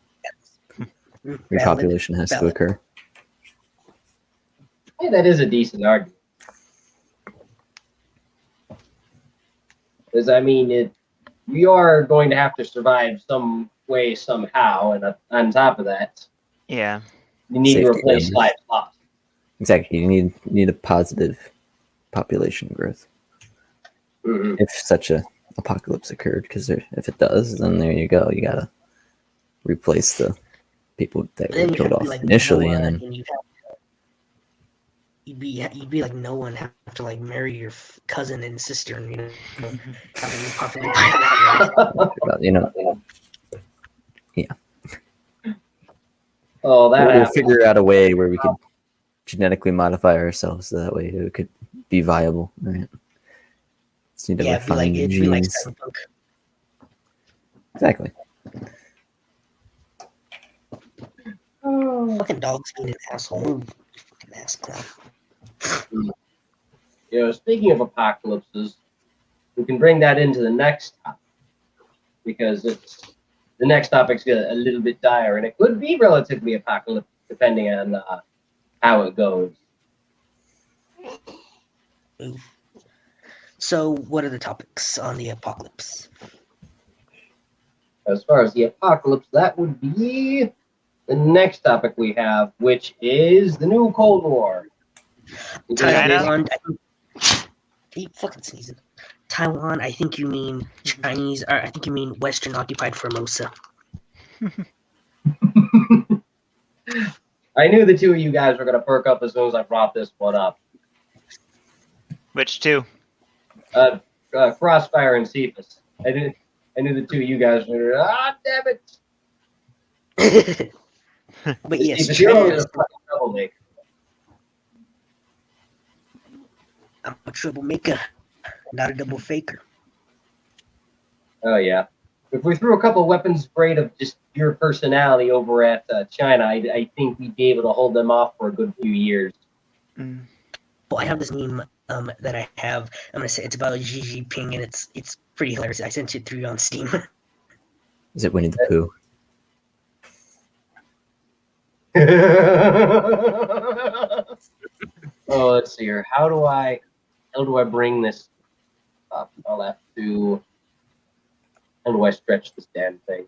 Speaker 4: Repopulation has to
Speaker 3: Valid.
Speaker 4: occur.
Speaker 2: Yeah, that is a decent argument. Because I mean, you are going to have to survive some way somehow, and on top of that,
Speaker 1: Yeah.
Speaker 2: you need to
Speaker 4: Safety
Speaker 2: replace
Speaker 4: numbers.
Speaker 2: lives lost.
Speaker 4: Exactly. You need a positive population growth
Speaker 2: Mhm.
Speaker 4: if such a apocalypse occurred. Because if it does, then there you go. You gotta replace the people that
Speaker 3: But
Speaker 4: were
Speaker 3: then you'd
Speaker 4: killed
Speaker 3: have to be
Speaker 4: off
Speaker 3: like
Speaker 4: initially,
Speaker 3: Noah,
Speaker 4: and then
Speaker 3: and you'd be like Noah and have to like marry your cousin and sister, and have to repopulate that way.
Speaker 4: yeah,
Speaker 2: Oh, that
Speaker 4: we'll
Speaker 2: happened.
Speaker 4: figure out a way where we could genetically modify ourselves so that way it could be viable. Right? Just need to refine the
Speaker 3: it'd be like
Speaker 4: genes.
Speaker 3: Cyberpunk.
Speaker 4: Exactly.
Speaker 3: Fucking dogs being an asshole. Move, fucking asshole.
Speaker 2: Speaking of apocalypses, we can bring that into the next topic because the next topic's a little bit dire, and it could be relatively apocalyptic depending on how it goes.
Speaker 3: So, what are the topics on the apocalypse?
Speaker 2: As far as the apocalypse, that would be the next topic we have, which is the new Cold War.
Speaker 3: Taiwan. Keep fucking sneezing. Taiwan. I think you mean Chinese, or I think you mean Western occupied Formosa.
Speaker 2: I knew the two of you guys were going to perk up as soon as I brought this one up.
Speaker 1: Which two?
Speaker 2: Crossfire and Sefus. I knew the two of you guys were. Damn it!
Speaker 3: But yes,
Speaker 2: Sefus, you're always
Speaker 3: China.
Speaker 2: a fucking troublemaker.
Speaker 3: I'm a troublemaker, not a double faker.
Speaker 2: Oh yeah. If we threw a couple weapons grade of just your personality over at China, I think we'd be able to hold them off for a good few years.
Speaker 1: Mm.
Speaker 3: Well, I have this meme that I have. I'm gonna say it's about Xi Jinping, and it's pretty hilarious. I sent it through on Steam.
Speaker 4: Is it Winnie the Pooh?
Speaker 2: Oh, let's see here. How do I bring this up? I'll have to. How do I stretch this damn thing?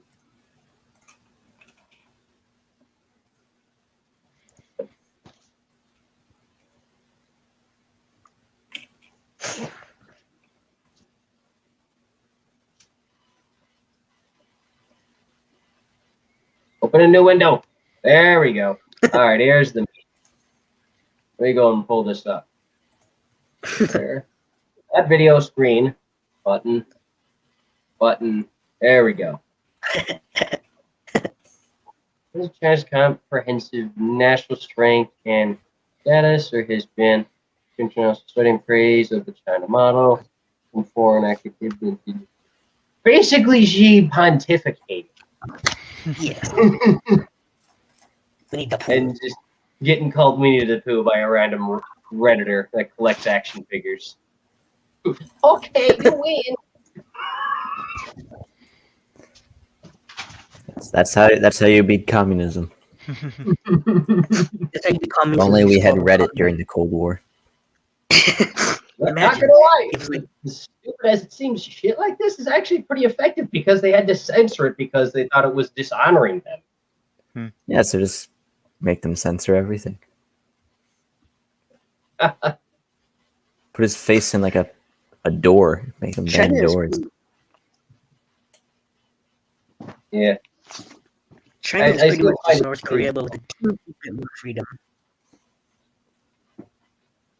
Speaker 2: Open a new window. There we go. All right, here's the. Let me go and pull this up. There. That video screen. Button. There we go. This China's comprehensive national strength and status, or has been international studying praise of the China model and foreign activity. Basically, she pontificated.
Speaker 3: Yes. We need the Pooh.
Speaker 2: And just getting called Winnie the Pooh by a random Redditor that collects action figures. Okay, you win.
Speaker 4: That's how you beat communism.
Speaker 3: That's how you become.
Speaker 4: If only we had Reddit during the Cold War.
Speaker 2: Not
Speaker 3: Imagine
Speaker 2: gonna lie,
Speaker 3: if, like,
Speaker 2: as stupid as it seems, shit like this is actually pretty effective because they had to censor it because they thought it was dishonoring them.
Speaker 4: Yeah, so just make them censor everything. Put his face in like a door. Make him ban doors.
Speaker 2: Yeah.
Speaker 3: China is
Speaker 2: I
Speaker 3: pretty
Speaker 2: still
Speaker 3: much
Speaker 2: find
Speaker 3: just
Speaker 2: it
Speaker 3: North
Speaker 2: funny.
Speaker 3: Korea, but with a teeny bit more freedom.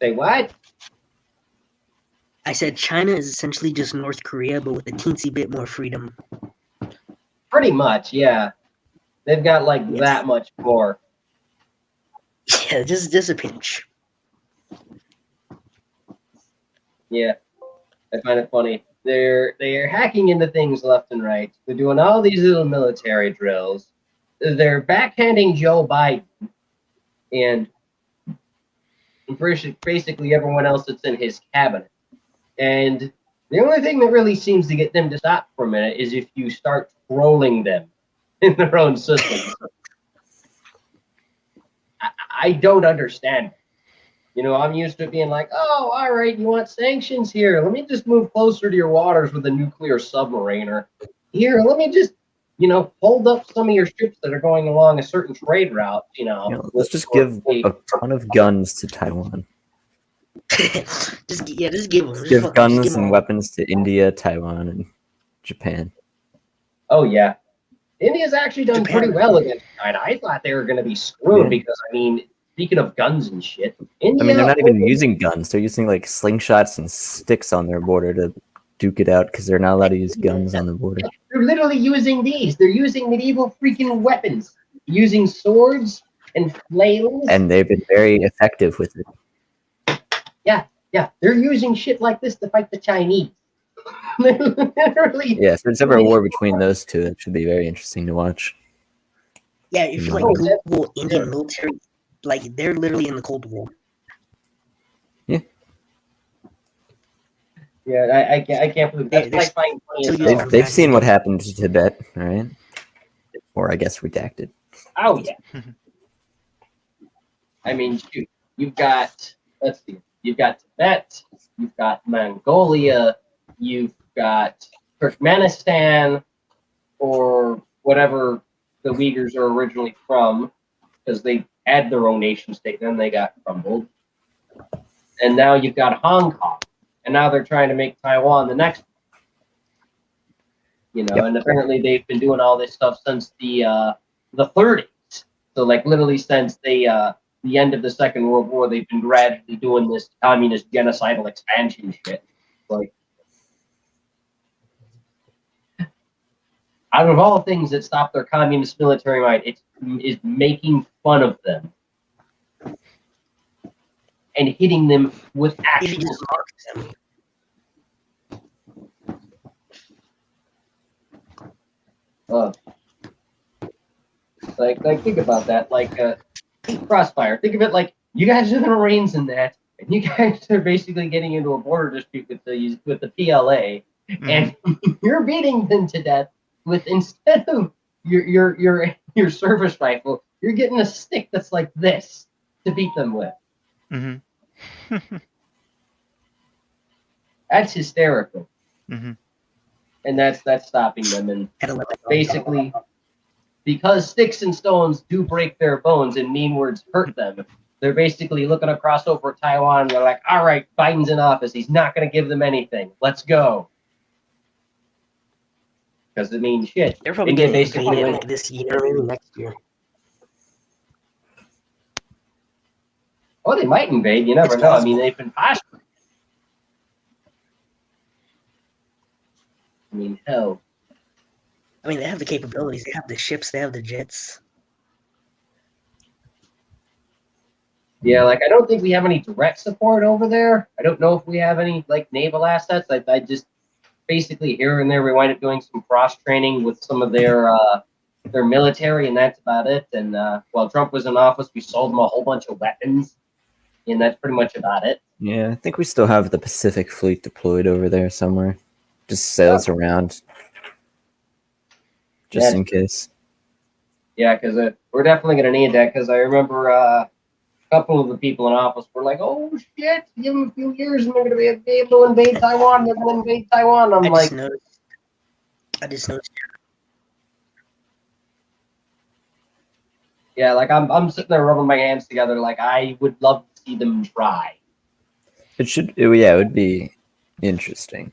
Speaker 2: Say what?
Speaker 3: I said China is essentially just North Korea, but with a teensy bit more freedom.
Speaker 2: Pretty much, yeah. They've got like
Speaker 3: Yes.
Speaker 2: that much more.
Speaker 3: Yeah, just a pinch.
Speaker 2: Yeah. I find it funny. They're hacking into things left and right. They're doing all these little military drills. They're backhanding Joe Biden and basically everyone else that's in his cabinet. And the only thing that really seems to get them to stop for a minute is if you start trolling them in their own system. I don't understand. You know, I'm used to being like, oh, all right, you want sanctions here? Let me just move closer to your waters with a nuclear submariner. Here, let me just, hold up some of your ships that are going along a certain trade route.
Speaker 4: Let's just give a ton of guns to Taiwan.
Speaker 3: just give them.
Speaker 4: Just give guns and
Speaker 3: them.
Speaker 4: weapons to India, Taiwan, and Japan.
Speaker 2: Oh yeah, India's actually done
Speaker 3: Japan.
Speaker 2: pretty well against China. I thought they were going to be screwed
Speaker 4: Yeah.
Speaker 2: because speaking of guns and shit, India.
Speaker 4: I mean, they're not even using guns. They're using like slingshots and sticks on their border to duke it out because they're not allowed to use guns on the border.
Speaker 2: They're literally using these. They're using medieval freaking weapons, using swords and flails.
Speaker 4: And they've been very effective with it.
Speaker 2: Yeah, they're using shit like this to fight the Chinese. Literally.
Speaker 4: Yeah, if there's ever a war between those two, it should be very interesting to watch.
Speaker 3: Yeah, if you like Google Indian military, like they're literally in the Cold War.
Speaker 4: Yeah.
Speaker 2: Yeah, I can't believe that.
Speaker 4: They've seen what happened to Tibet, all right? Or I guess redacted.
Speaker 2: Oh yeah. I mean, shoot, you've got Tibet, you've got Mongolia, you've got Turkmenistan, or whatever the Uyghurs are originally from, because they had their own nation state, then they got crumbled. And now you've got Hong Kong, and now they're trying to make Taiwan the next one. And apparently they've been doing all this stuff since the 30s. So like literally since the end of the Second World War, they've been gradually doing this communist genocidal expansion shit. Like, out of all things that stop their communist military might, it is making fun of them and hitting them with actual. Like think about that. Like Crossfire. Think of it like you guys are the Marines in that, and you guys are basically getting into a border dispute with the PLA, and you're beating them to death with, instead of your service rifle, you're getting a stick that's like this to beat them with. That's hysterical. And that's stopping them. And basically, because sticks and stones do break their bones and mean words hurt them, they're basically looking across over at Taiwan and they're like, all right, Biden's in office. He's not going to give them anything. Let's go. Because it means shit.
Speaker 3: They're probably getting invaded this year, maybe next year.
Speaker 2: Oh, they might invade. You never know. I mean, they've been posturing. I mean, hell.
Speaker 3: I mean, they have the capabilities. They have the ships. They have the jets.
Speaker 2: Yeah, like, I don't think we have any direct support over there. I don't know if we have any, like, naval assets. I just basically here and there we wind up doing some cross-training with some of their military, and that's about it. And while Trump was in office, we sold him a whole bunch of weapons, and that's pretty much about it.
Speaker 4: Yeah, I think we still have the Pacific Fleet deployed over there somewhere. Just sails around. Just in case.
Speaker 2: Yeah, because we're definitely going to need that, because I remember a couple of the people in office were like, oh, shit, give them a few years and they're going to be able to invade Taiwan. They're going to invade Taiwan. I just noticed. Yeah, like I'm sitting there rubbing my hands together. Like, I would love to see them try.
Speaker 4: It would be interesting.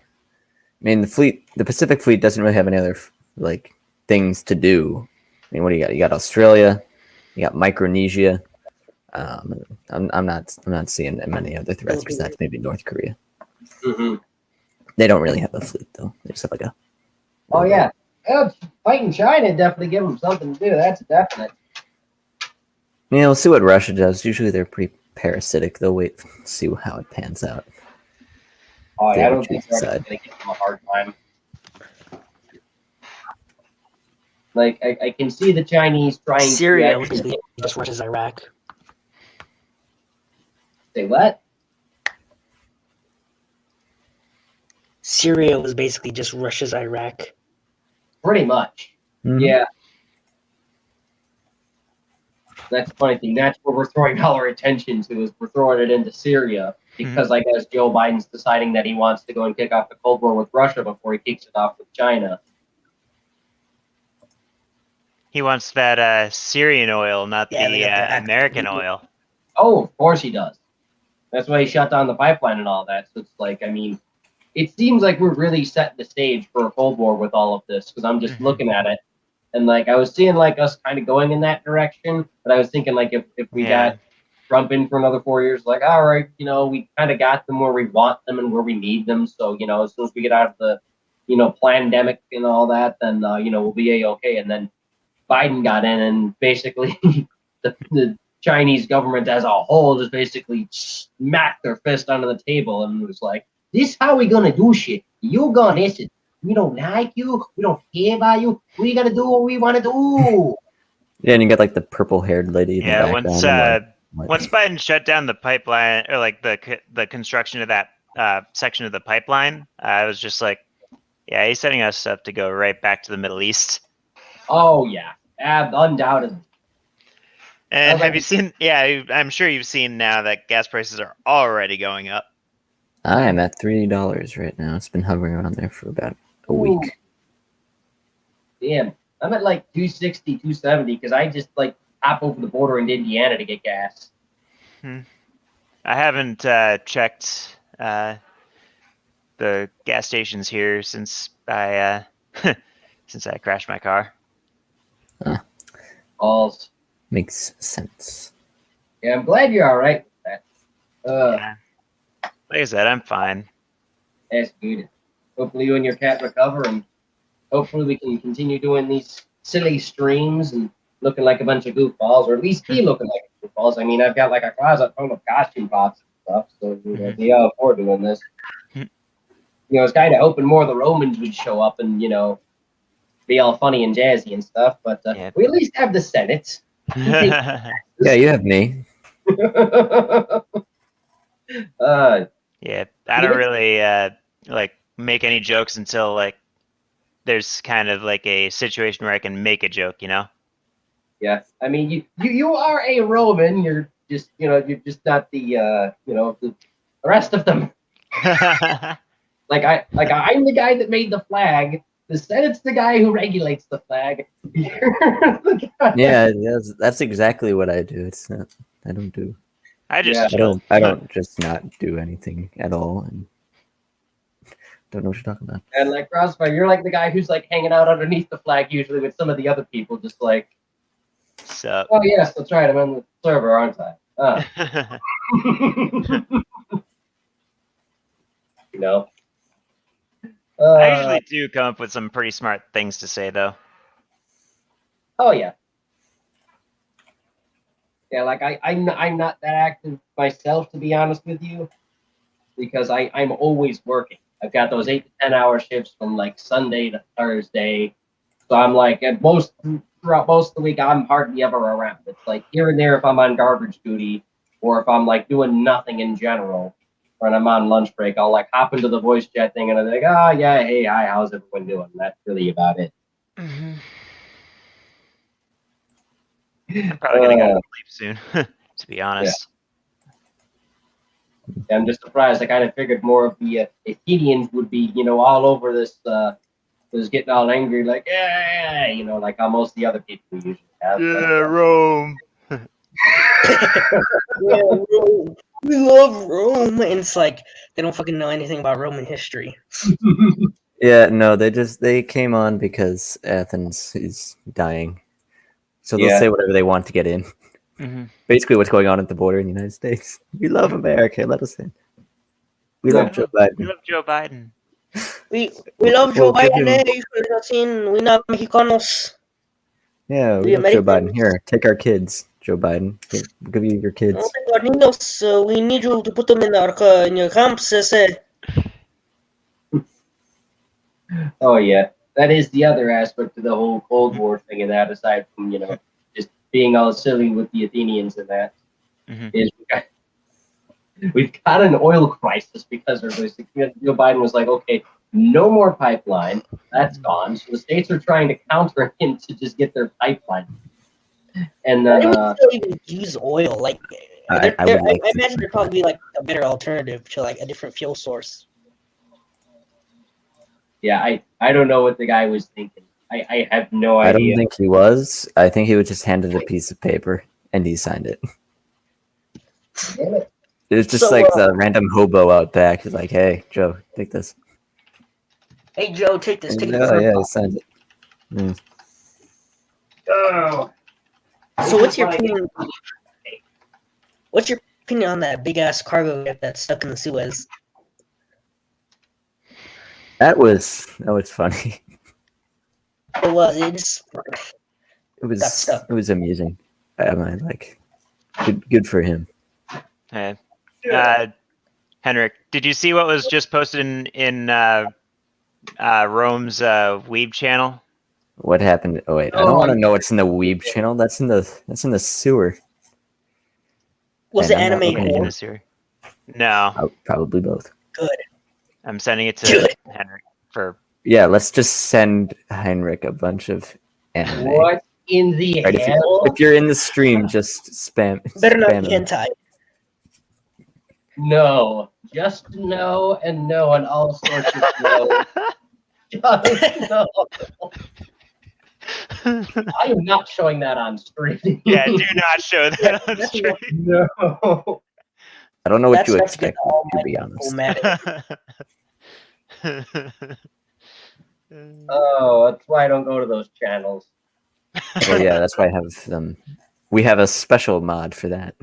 Speaker 4: I mean, the Pacific Fleet doesn't really have any other like things to do. I mean, what do you got? You got Australia, you got Micronesia. I'm not seeing many other threats besides maybe North Korea. They don't really have a fleet though. They just have like a.
Speaker 2: Oh yeah, fighting China definitely give them something to do. That's definite.
Speaker 4: Yeah, we'll see what Russia does. Usually they're pretty parasitic. They'll wait and see how it pans out.
Speaker 2: Oh yeah, I don't think Russia's gonna give them a hard time. Like I can see the Chinese trying.
Speaker 3: Syria just rushes Iraq.
Speaker 2: Say what?
Speaker 3: Syria was basically just Russia's Iraq.
Speaker 2: Pretty much.
Speaker 4: Mm-hmm.
Speaker 2: Yeah. That's the funny thing. That's where we're throwing all our attention to, is we're throwing it into Syria because I guess Joe Biden's deciding that he wants to go and kick off the Cold War with Russia before he kicks it off with China.
Speaker 1: He wants that Syrian oil, not
Speaker 3: Yeah,
Speaker 1: the
Speaker 3: they got that.
Speaker 1: American oil.
Speaker 2: Oh, of course he does. That's why he shut down the pipeline and all that. So it's like, I mean, it seems like we're really setting the stage for a Cold War with all of this, because I'm just looking at it. And like I was seeing like us kind of going in that direction, but I was thinking like if we got Trump in for another 4 years, like all right, we kind of got them where we want them and where we need them. So as soon as we get out of the pandemic and all that, then we'll be okay. And then Biden got in, and basically the Chinese government as a whole just basically smacked their fist under the table and was like, "This how we gonna do shit? You gonna listen? We don't like you. We don't care about you. We gotta do what we want to do."
Speaker 4: Yeah, and you got like the purple-haired lady in the background.
Speaker 1: Once Biden shut down the pipeline, or like the construction of that section of the pipeline, I was just like, yeah, he's setting us up to go right back to the Middle East.
Speaker 2: Oh yeah, undoubtedly.
Speaker 1: And have you seen? Yeah, I'm sure you've seen now that gas prices are already going up.
Speaker 4: I am at $3 right now. It's been hovering around there for about a week.
Speaker 2: Damn, I'm at like 260, 270 because I just like hop over the border into Indiana to get gas.
Speaker 1: I haven't checked the gas stations here since I crashed my car.
Speaker 2: Balls.
Speaker 4: Makes sense.
Speaker 2: Yeah, I'm glad you're all right with that.
Speaker 1: Yeah. Like I said, I'm fine.
Speaker 2: That's good. Hopefully you and your cat recover, and hopefully we can continue doing these silly streams and looking like a bunch of goofballs, or at least be looking like goofballs. I mean, I've got like a closet full of costume pops and stuff, so we all afford doing this. I was kind of hoping more of the Romans would show up and be all funny and jazzy and stuff, but we at least have the Senate.
Speaker 4: Yeah, you have me.
Speaker 1: Yeah, I don't really like make any jokes until like there's kind of like a situation where I can make a joke,
Speaker 2: Yeah, I mean, you are a Roman. You're just you're just not the the rest of them. I'm the guy that made the flag. The Senate's the guy who regulates the flag.
Speaker 4: Yeah, that's exactly what I do. It's not. I don't do.
Speaker 1: I
Speaker 4: don't just not do anything at all, and don't know what you're talking about.
Speaker 2: And like Crossfire, you're like the guy who's like hanging out underneath the flag usually with some of the other people, just like.
Speaker 1: So.
Speaker 2: Oh yes, that's right. I'm on the server, aren't I?
Speaker 1: I usually do come up with some pretty smart things to say, though.
Speaker 2: Oh yeah. Yeah, like I'm not that active myself, to be honest with you, because I'm always working. I've got those 8 to 10 hour shifts from like Sunday to Thursday, so I'm like throughout most of the week I'm hardly ever around. It's like here and there if I'm on garbage duty or if I'm like doing nothing in general, or when I'm on lunch break, I'll like hop into the voice chat thing and I'm like, oh yeah, hey, hi, how's everyone doing? That's really about it.
Speaker 1: I'm probably gonna go to sleep soon, to be honest.
Speaker 2: Yeah. I'm just surprised. I kind of figured more of the Athenians would be, all over this, was getting all angry, like, yeah, like how most of the other people we usually have.
Speaker 1: Yeah, Rome.
Speaker 3: Rome. We love Rome, and it's like they don't fucking know anything about Roman history.
Speaker 4: Yeah, no, they came on because Athens is dying. So they'll say whatever they want to get in. Basically what's going on at the border in the United States. We love America, let us in. We love Joe Biden.
Speaker 1: We love Joe Biden.
Speaker 3: We love Joe Biden, let us in. We love Mexicanos.
Speaker 4: Yeah, we love Joe Biden. Here, take our kids, Joe Biden. We'll give you your kids.
Speaker 3: We need you to put them in your camps.
Speaker 2: Oh yeah, that is the other aspect of the whole Cold War thing, and that aside from just being all silly with the Athenians and that is we've got an oil crisis because Joe Biden was like, okay, no more pipeline, that's gone. So the states are trying to counter him to just get their pipeline. And
Speaker 3: Why
Speaker 2: then
Speaker 3: do we still even use oil? Like,
Speaker 4: I would like
Speaker 3: I
Speaker 4: to
Speaker 3: imagine there'd probably be like a better alternative to like a different fuel source.
Speaker 2: yeah, I don't know what the guy was thinking. I have no
Speaker 4: I don't
Speaker 2: idea.
Speaker 4: think he was. I think he was just handed a piece of paper and he signed it.
Speaker 2: Damn it.
Speaker 4: It was just
Speaker 3: So,
Speaker 4: like the random hobo out back. He's like, "Hey, Joe, take this."
Speaker 3: Hey Joe, take this. Take
Speaker 4: And,
Speaker 3: it
Speaker 4: oh
Speaker 3: for
Speaker 4: yeah, he signed it. Mm.
Speaker 2: Oh.
Speaker 3: So what's your opinion? What's your opinion on that big ass cargo ship that's stuck in the Suez?
Speaker 4: That was funny.
Speaker 3: It was. It just
Speaker 4: It
Speaker 3: got stuck.
Speaker 4: was amusing. I mean, like, good for him.
Speaker 1: Hey. Henrik, did you see what was just posted in Rome's Weeb channel?
Speaker 4: What happened? Oh wait, I don't want to know what's in the Weeb channel. That's in the sewer.
Speaker 3: Was
Speaker 4: And
Speaker 3: it
Speaker 4: I'm not
Speaker 3: anime
Speaker 4: looking
Speaker 1: In
Speaker 3: core?
Speaker 1: the sewer? No,
Speaker 4: Oh, probably both.
Speaker 3: Good.
Speaker 1: I'm sending it to
Speaker 3: Good.
Speaker 1: Henrik for.
Speaker 4: Yeah, let's just send Heinrich a bunch of anime.
Speaker 2: What in the
Speaker 4: Right,
Speaker 2: hell?
Speaker 4: if you're in the stream, just spam.
Speaker 3: Better not
Speaker 4: spam
Speaker 3: be
Speaker 4: him.
Speaker 3: hentai.
Speaker 2: No. Just no and no and all sorts of no. Just no. I am not showing that on stream.
Speaker 1: Yeah, do not show that on stream.
Speaker 2: No.
Speaker 4: I don't know what
Speaker 3: That's
Speaker 4: you
Speaker 3: not
Speaker 4: expect,
Speaker 3: all
Speaker 4: to
Speaker 3: my
Speaker 4: be honest.
Speaker 2: Oh, that's why I don't go to those channels.
Speaker 4: Well, yeah, that's why I have them. We have a special mod for that.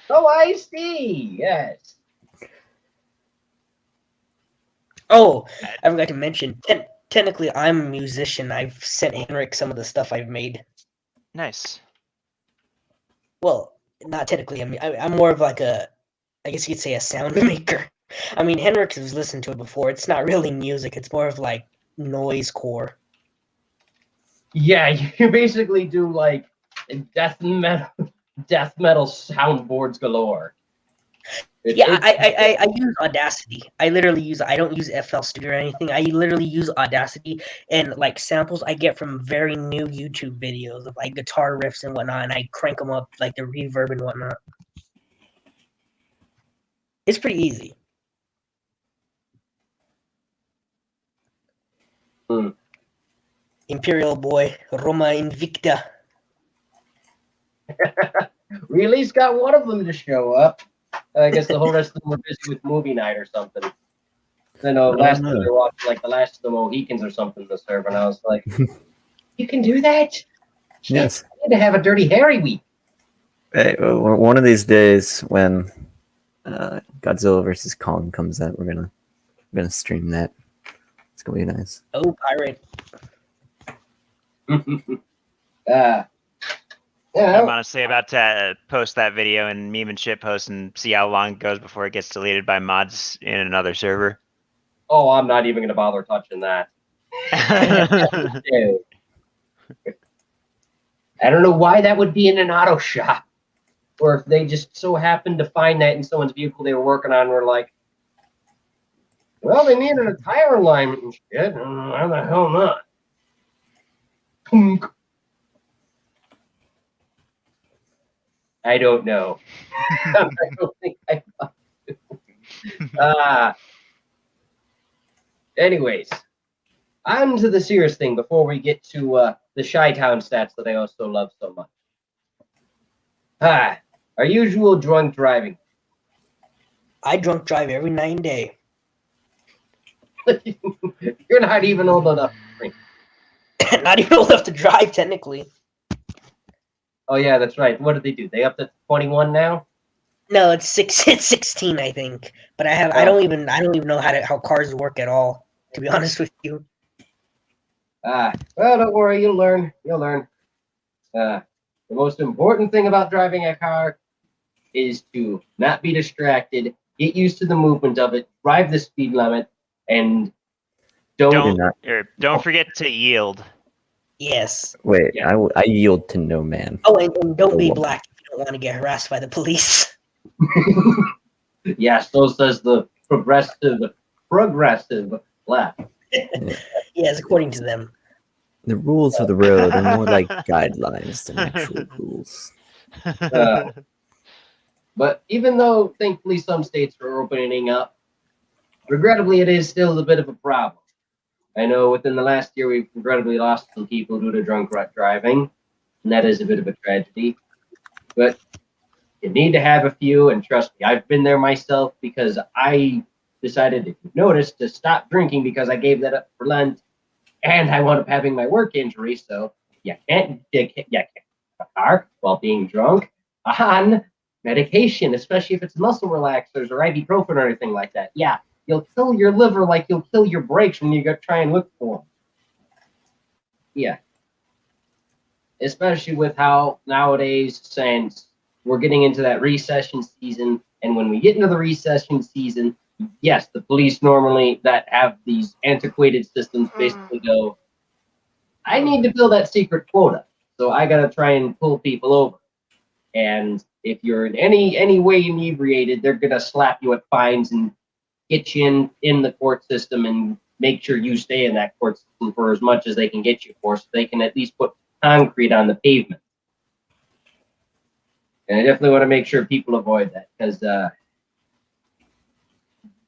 Speaker 2: Oh, I see. Yes.
Speaker 3: Oh, I forgot to mention. Technically, I'm a musician. I've sent Henrik some of the stuff I've made.
Speaker 1: Nice.
Speaker 3: Well, not technically. I mean, I'm more of like a, I guess you could say a sound maker. I mean, Henrik has listened to it before. It's not really music. It's more of like noise core.
Speaker 2: Yeah, you basically do like death metal soundboards galore.
Speaker 3: I use Audacity. I literally use. I don't use FL Studio or anything. I literally use Audacity and like samples I get from very new YouTube videos of like guitar riffs and whatnot, and I crank them up like the reverb and whatnot. It's pretty easy. Imperial boy, Roma Invicta.
Speaker 2: We at least got one of them to show up. I guess the whole rest of them were busy with movie night or something. Then last time they watched like the Last of the Mohicans or something in the server, and I was like, "You can do that? Shit,
Speaker 4: Yes.
Speaker 2: I need to have a Dirty Harry week."
Speaker 4: Hey, one of these days when Godzilla vs Kong comes out, we're gonna stream that. It's gonna be nice.
Speaker 3: Oh, pirate.
Speaker 2: Yeah,
Speaker 1: I'm honestly about to post that video and meme and shit post and see how long it goes before it gets deleted by mods in another server.
Speaker 2: oh, I'm not even gonna bother touching that. Dude. I don't know why that would be in an auto shop, or if they just so happened to find that in someone's vehicle they were working on. Were like, well, they needed a tire alignment and shit. Why the hell not? Punk. I don't know. I don't think I. Anyways, on to the serious thing before we get to the Chi-Town stats that I also love so much. Our usual drunk driving.
Speaker 3: I drunk drive every night and day.
Speaker 2: You're not even old enough to drink.
Speaker 3: Not even old enough to drive, technically.
Speaker 2: Oh yeah, that's right. What did they do? They up to 21 now?
Speaker 3: No, it's 16, I think. But I don't even know how cars work at all, to be honest with you.
Speaker 2: Well, don't worry, you'll learn. You'll learn. The most important thing about driving a car is to not be distracted, get used to the movement of it, drive the speed limit, and don't
Speaker 1: Don't forget to yield.
Speaker 3: Yes.
Speaker 4: Wait,
Speaker 2: Yeah.
Speaker 4: I yield to no man.
Speaker 3: Oh, and don't be black if you don't want to get harassed by the police.
Speaker 2: Yeah, so says the progressive left.
Speaker 3: Yes, according to them.
Speaker 4: The rules of the road are more like guidelines than actual rules.
Speaker 2: But even though, thankfully, some states are opening up, regrettably, it is still a bit of a problem. I know within the last year, we've regrettably lost some people due to drunk driving, and that is a bit of a tragedy. But you need to have a few, and trust me, I've been there myself because I decided, if you've noticed, to stop drinking because I gave that up for Lent, and I wound up having my work injury, so you can't car while being drunk on medication, especially if it's muscle relaxers or ibuprofen or anything like that. Yeah, you'll kill your liver like you'll kill your brakes when you go try and look for them. Yeah. Especially with how nowadays, since we're getting into that recession season, and when we get into the recession season, yes, the police normally that have these antiquated systems basically go, I need to fill that secret quota, so I gotta try and pull people over. And if you're in any way inebriated, they're gonna slap you at fines and get you in the court system and make sure you stay in that court system for as much as they can get you for, so they can at least put concrete on the pavement. And I definitely want to make sure people avoid that, because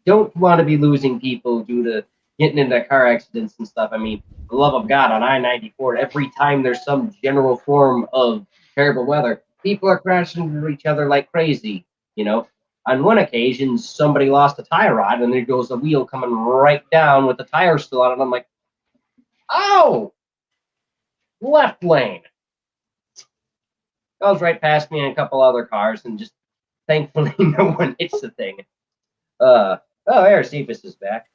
Speaker 2: don't want to be losing people due to getting into car accidents and stuff. I mean, for the love of God, on I-94, every time there's some general form of terrible weather, people are crashing into each other like crazy. You know, on one occasion, somebody lost a tie rod, and there goes a wheel coming right down with the tire still on it. I'm like, oh, left lane. Goes right past me and a couple other cars, and just thankfully no one hits the thing. Oh, there, Sefus is back.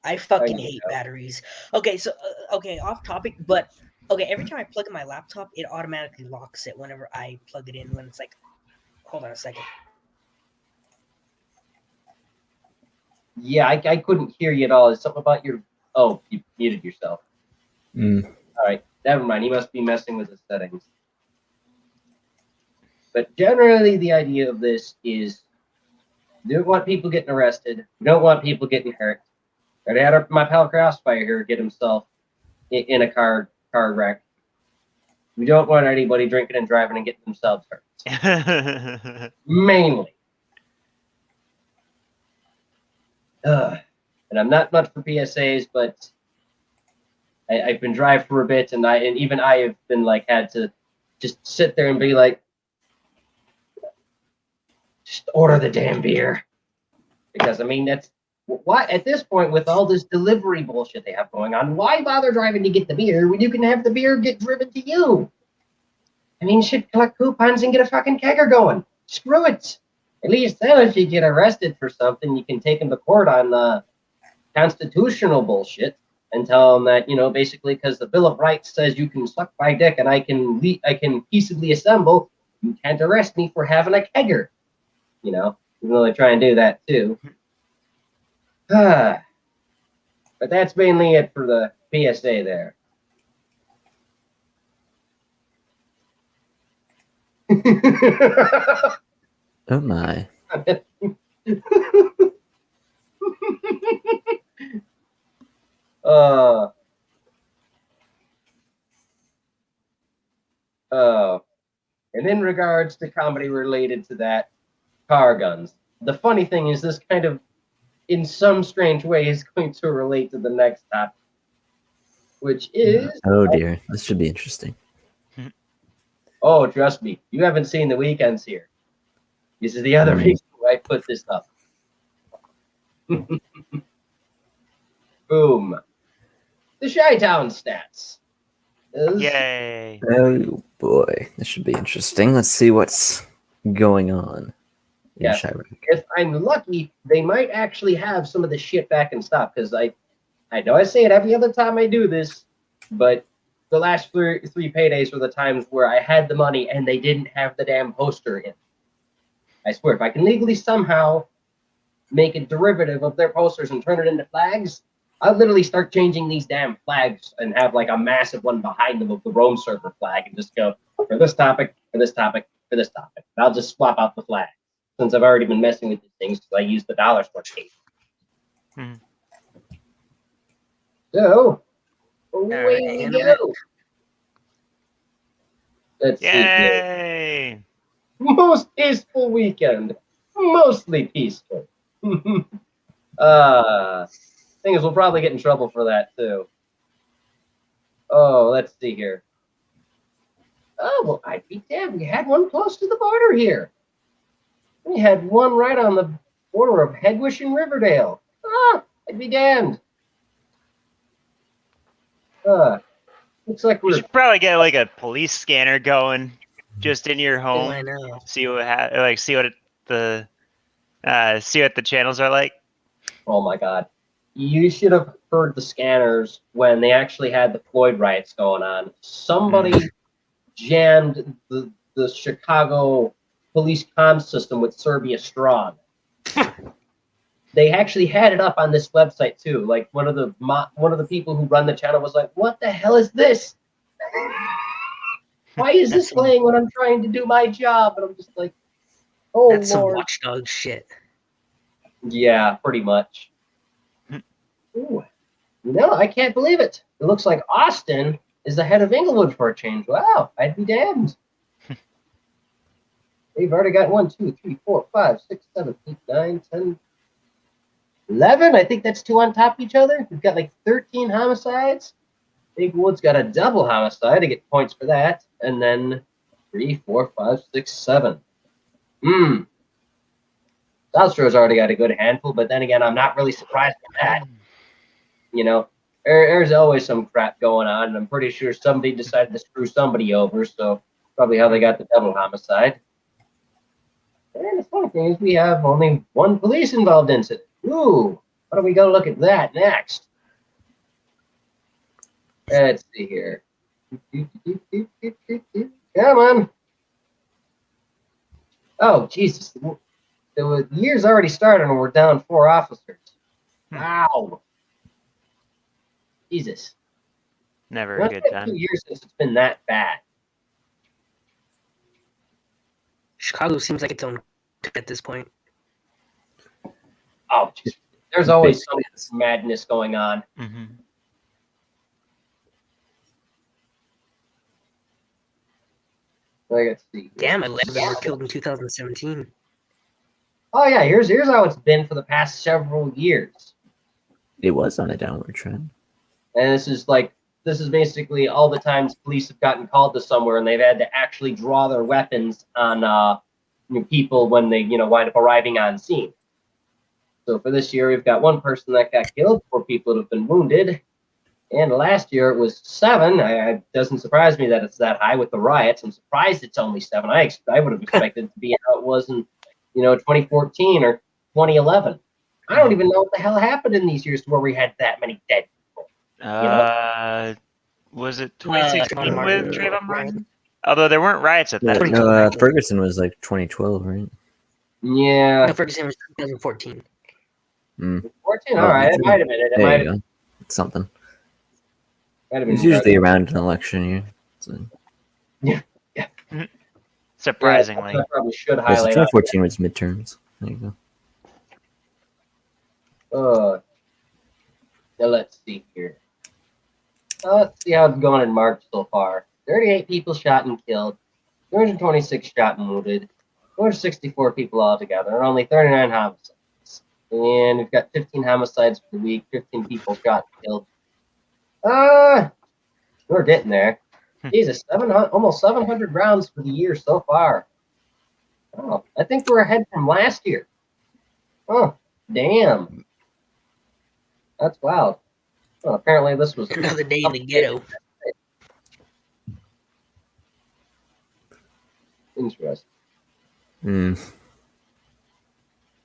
Speaker 3: I fucking hate batteries. Okay, so okay, off topic, but okay, every time I plug in my laptop, it automatically locks it whenever I plug it in. When it's like, hold on a second.
Speaker 2: Yeah, I couldn't hear you at all. Is something about your? Oh, you muted yourself. All right, never mind. He must be messing with the settings. But generally, the idea of this is, we don't want people getting arrested. We don't want people getting hurt. I had my pal Crossfire here get himself in a car wreck. We don't want anybody drinking and driving and getting themselves hurt. Mainly. And I'm not much for PSAs, but I've been driving for a bit, and even I have been like had to just sit there and be like, just order the damn beer, because I mean that's why at this point with all this delivery bullshit they have going on, why bother driving to get the beer when you can have the beer get driven to you? I mean, shit, collect coupons and get a fucking kegger going. Screw it. At least then, if you get arrested for something, you can take them to court on constitutional bullshit and tell them that, you know, basically because the Bill of Rights says you can suck my dick and I can peaceably assemble, you can't arrest me for having a kegger. You know, you can really try and do that too. But that's mainly it for the PSA there.
Speaker 4: Oh my. And in regards to comedy related to that, car guns. The funny thing is, this kind of, in some strange way, is going to relate to the next topic, which is... Oh dear, this should be interesting.
Speaker 2: Oh, trust me, you haven't seen the weekends here. This is the other reason why I put this up. Boom. The Chi-Town stats.
Speaker 1: Yay.
Speaker 4: Oh boy, this should be interesting. Let's see what's going on in
Speaker 2: Yeah.
Speaker 4: Chirac.
Speaker 2: If I'm lucky, they might actually have some of the shit back in stock, because I know I say it every other time I do this, but the last three paydays were the times where I had the money and they didn't have the damn poster in. I swear, if I can legally somehow make a derivative of their posters and turn it into flags, I'll literally start changing these damn flags and have like a massive one behind them of the Rome server flag and just go for this topic, for this topic, for this topic. And I'll just swap out the flag since I've already been messing with these things because I use the dollar store case. So, Away we
Speaker 3: and
Speaker 2: go. Let's see here.
Speaker 1: Yay!
Speaker 2: Most peaceful weekend. Mostly peaceful. Thing is, we'll probably get in trouble for that too. Oh, let's see here. Oh, well, I'd be damned. We had one close to the border here. We had one right on the border of Headwish and Riverdale. I'd be damned. Looks like
Speaker 1: You
Speaker 2: we're.
Speaker 1: should probably get like a police scanner going just in your
Speaker 3: oh, I
Speaker 1: home.
Speaker 3: know.
Speaker 1: See what see what the channels are like.
Speaker 2: Oh my God. You should have heard the scanners when they actually had the Floyd riots going on. Somebody jammed the Chicago police comm system with Serbia Strong. They actually had it up on this website too. Like one of the people who run the channel was like, "What the hell is this? Why is this playing when I'm trying to do my job?" And I'm just like, "Oh
Speaker 3: That's some
Speaker 2: Lord."
Speaker 3: watchdog shit.
Speaker 2: Yeah, pretty much. Ooh. No, I can't believe it. It looks like Austin is the head of Inglewood for a change. Wow, I'd be damned. We've already got 1, 2, 3, 4, 5, 6, 7, 8, 9, 10, 11. I think that's 2 on top of each other. We've got like 13 homicides. Inglewood's got a double homicide. I get points for that. And then 3, 4, 5, 6, 7. South Shore's already got a good handful, but then again, I'm not really surprised by that. You know, there's always some crap going on, and I'm pretty sure somebody decided to screw somebody over, so probably how they got the double homicide. And the funny thing is we have only 1 police involved incident. Ooh, why don't we go look at that next? Let's see here. Come on. Oh, Jesus. The year's already started and we're down 4 officers. Wow. Jesus.
Speaker 1: Never a good
Speaker 2: It's been
Speaker 1: time.
Speaker 2: 2 years since it's been that bad.
Speaker 3: Chicago seems like its own at this point.
Speaker 2: Oh, just, there's always some madness going on.
Speaker 1: Mm-hmm.
Speaker 2: Let's see.
Speaker 3: Damn, 11 were killed in 2017.
Speaker 2: Oh yeah, here's how it's been for the past several years.
Speaker 4: It was on a downward trend.
Speaker 2: And this is basically all the times police have gotten called to somewhere and they've had to actually draw their weapons on people when they wind up arriving on scene. So for this year, we've got 1 person that got killed, 4 people that have been wounded, and last year it was 7. It doesn't surprise me that it's that high with the riots. I'm surprised it's only 7. I would have expected it to be how it was in 2014 or 2011. I don't even know what the hell happened in these years to where we had that many dead people.
Speaker 1: Was it 2016 with
Speaker 3: Trayvon
Speaker 1: Trayvon Martin? Although there weren't riots at that time.
Speaker 4: No, Ferguson was like 2012, right?
Speaker 2: Yeah.
Speaker 3: No, Ferguson was 2014.
Speaker 2: 14? All right, it might have been it.
Speaker 4: There you go. It's something. It's usually around an election year. So.
Speaker 2: Yeah.
Speaker 1: Surprisingly.
Speaker 2: I probably should
Speaker 4: So
Speaker 2: highlight.
Speaker 4: 2014 was midterms. There you
Speaker 2: go. Now let's see here. Let's see how it's going in March so far. 38 people shot and killed, 226 shot and wounded, 264 people altogether, and only 39 homicides. And we've got 15 homicides for the week, 15 people shot and killed. We're getting there. Jesus, almost 700 rounds for the year so far. Oh, I think we're ahead from last year. Oh, damn. That's wild. Well, apparently this was
Speaker 3: Another day in the ghetto.
Speaker 2: Interesting.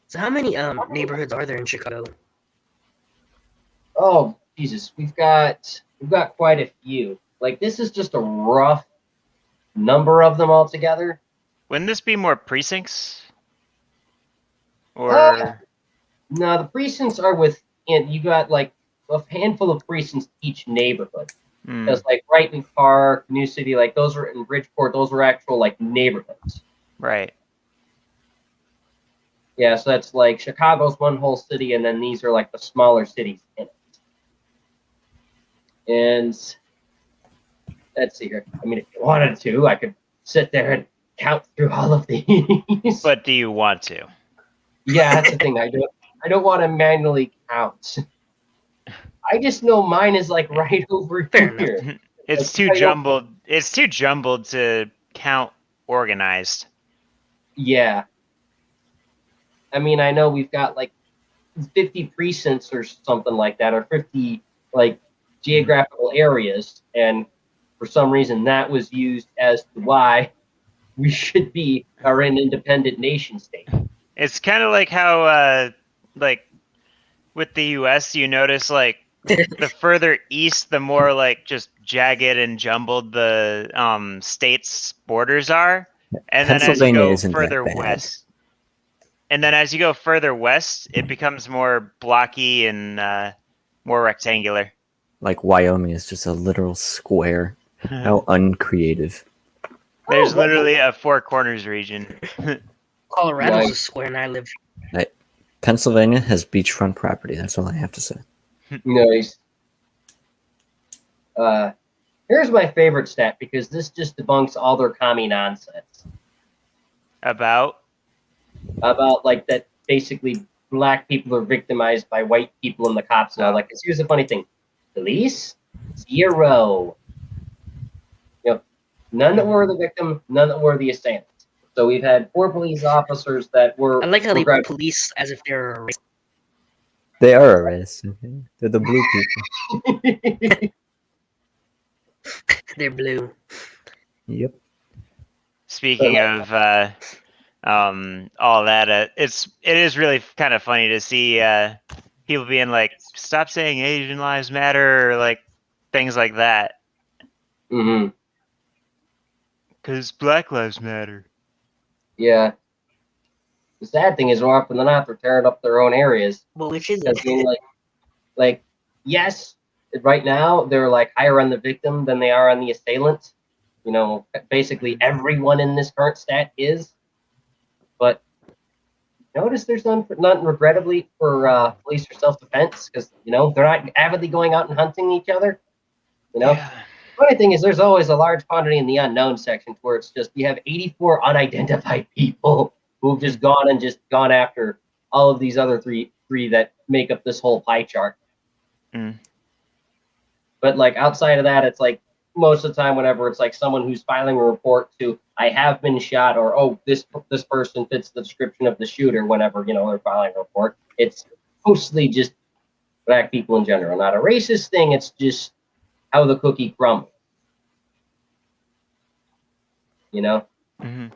Speaker 3: So how many neighborhoods are there in Chicago?
Speaker 2: Oh, Jesus, we've got quite a few. Like, this is just a rough number of them all together.
Speaker 1: Wouldn't this be more precincts? Or
Speaker 2: no, the precincts are within. You got like a handful of precincts each neighborhood. Because like Brighton Park, New City, like those are in Bridgeport. Those are actual like neighborhoods.
Speaker 1: Right.
Speaker 2: Yeah, so that's like Chicago's one whole city, and then these are like the smaller cities in it. And let's see here. I mean, if you wanted to, I could sit there and count through all of these.
Speaker 1: But do you want to?
Speaker 2: Yeah, that's the thing. I don't want to manually count. I just know mine is like right over
Speaker 3: Fair
Speaker 2: here.
Speaker 1: It's too jumbled. It's too jumbled to count organized.
Speaker 2: Yeah. I mean, I know we've got like 50 precincts or something like that, or 50 like geographical areas, and for some reason that was used as to why we should be are an independent nation state.
Speaker 1: It's kind of like how, like, with the U.S., you notice like the further east, the more like just jagged and jumbled the states' borders are, and then as you
Speaker 4: Pennsylvania
Speaker 1: go
Speaker 4: isn't that
Speaker 1: further
Speaker 4: bad.
Speaker 1: west, and then as you go further west, it becomes more blocky and more rectangular.
Speaker 4: Like Wyoming is just a literal square. How uncreative.
Speaker 1: There's literally a Four Corners region.
Speaker 3: Colorado's a
Speaker 2: Nice.
Speaker 3: square, and I live.
Speaker 4: Pennsylvania has beachfront property. That's all I have to say.
Speaker 2: Nice. Here's my favorite stat, because this just debunks all their commie nonsense
Speaker 1: About
Speaker 2: about like that basically black people are victimized by white people and the cops and all that. Because here's the funny thing: police 0. You know, none that were the victim, none that were the assailant. So we've had 4 police officers that were.
Speaker 3: I like how they
Speaker 2: were
Speaker 3: police as if they're a race.
Speaker 4: They are a race. Okay? They're the blue people.
Speaker 3: They're blue.
Speaker 4: Yep.
Speaker 1: speaking of all that, it is really kind of funny to see people being like, "Stop saying Asian lives matter," or like things like that,
Speaker 2: Mhm.
Speaker 1: because Black lives matter.
Speaker 2: Yeah. The sad thing is, more often than not, they're tearing up their own areas.
Speaker 3: Well, which is
Speaker 2: Because
Speaker 3: it?
Speaker 2: I mean, like, yes, right now they're like higher on the victim than they are on the assailant. You know, basically everyone in this current stat is. But notice there's none, regrettably, for police or self-defense, because you know they're not avidly going out and hunting each other. You know,
Speaker 1: Yeah.
Speaker 2: funny thing is, there's always a large quantity in the unknown section where it's just you have 84 unidentified people who've just gone after all of these other three that make up this whole pie chart.
Speaker 1: Mm.
Speaker 2: But like outside of that, it's like most of the time, whenever it's like someone who's filing a report to "I have been shot" or "Oh, this person fits the description of the shooter," whenever you know they're filing a report, it's mostly just black people in general. Not a racist thing. It's just how the cookie crumbles. You know.
Speaker 1: Hmm.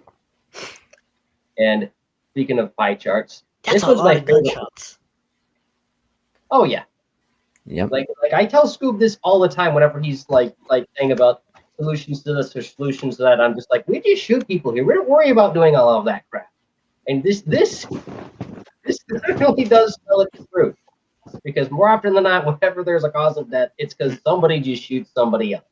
Speaker 2: And speaking of pie charts,
Speaker 3: That's
Speaker 2: this
Speaker 3: a
Speaker 2: was
Speaker 3: lot
Speaker 2: my
Speaker 3: of
Speaker 2: favorite.
Speaker 3: gunshots.
Speaker 2: Oh yeah,
Speaker 4: Yep.
Speaker 2: like I tell Scoob this all the time whenever he's like saying about solutions to this or solutions to that. I'm just like, we just shoot people here. We don't worry about doing all of that crap. And this really does tell it the truth, because more often than not, whenever there's a cause of death, it's because somebody just shoots somebody else.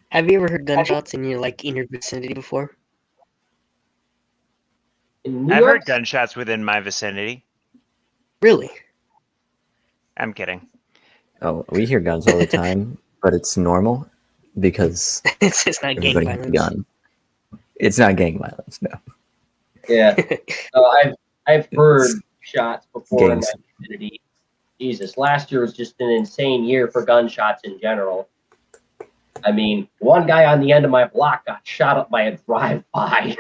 Speaker 3: Have you ever heard gunshots in your vicinity before?
Speaker 2: In New
Speaker 1: I've
Speaker 2: York,
Speaker 1: heard gunshots within my vicinity.
Speaker 3: Really?
Speaker 1: I'm kidding.
Speaker 4: Oh, we hear guns all the time, but it's normal because
Speaker 3: It's not gang
Speaker 4: everybody has a
Speaker 3: violence.
Speaker 4: gun. It's not gang violence, no.
Speaker 2: yeah. So I've heard shots before in
Speaker 4: Gangs.
Speaker 2: my community. Jesus, last year was just an insane year for gunshots in general. I mean, one guy on the end of my block got shot up by a drive-by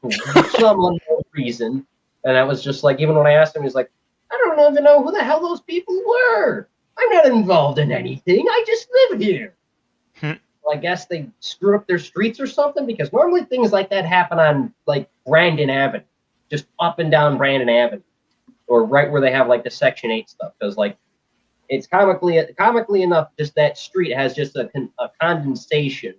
Speaker 2: for some unknown reason, and I was just like, even when I asked him, he's like, "I don't even know who the hell those people were. I'm not involved in anything. I just live here." Well, I guess they screwed up their streets or something, because normally things like that happen on like Brandon Avenue, just up and down Brandon Avenue, or right where they have like the Section 8 stuff, because like it's comically enough, just that street has just a condensation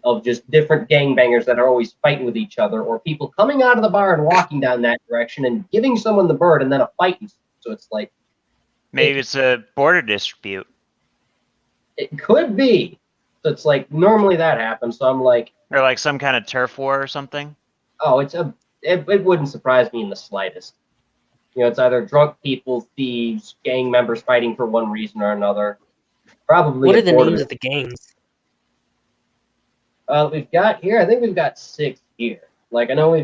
Speaker 2: of just different gangbangers that are always fighting with each other, or people coming out of the bar and walking down that direction and giving someone the bird, and then a fight. So it's like
Speaker 1: Maybe it's a border dispute.
Speaker 2: it could be. So it's like normally that happens. So I'm like,
Speaker 1: Or like some kind of turf war or something.
Speaker 2: oh, it wouldn't surprise me in the slightest. You know, it's either drunk people, thieves, gang members fighting for one reason or another. Probably
Speaker 3: What
Speaker 2: a
Speaker 3: are the
Speaker 2: quarter.
Speaker 3: names of the gangs?
Speaker 2: We've got here, I think we've got 6 here. Like, I know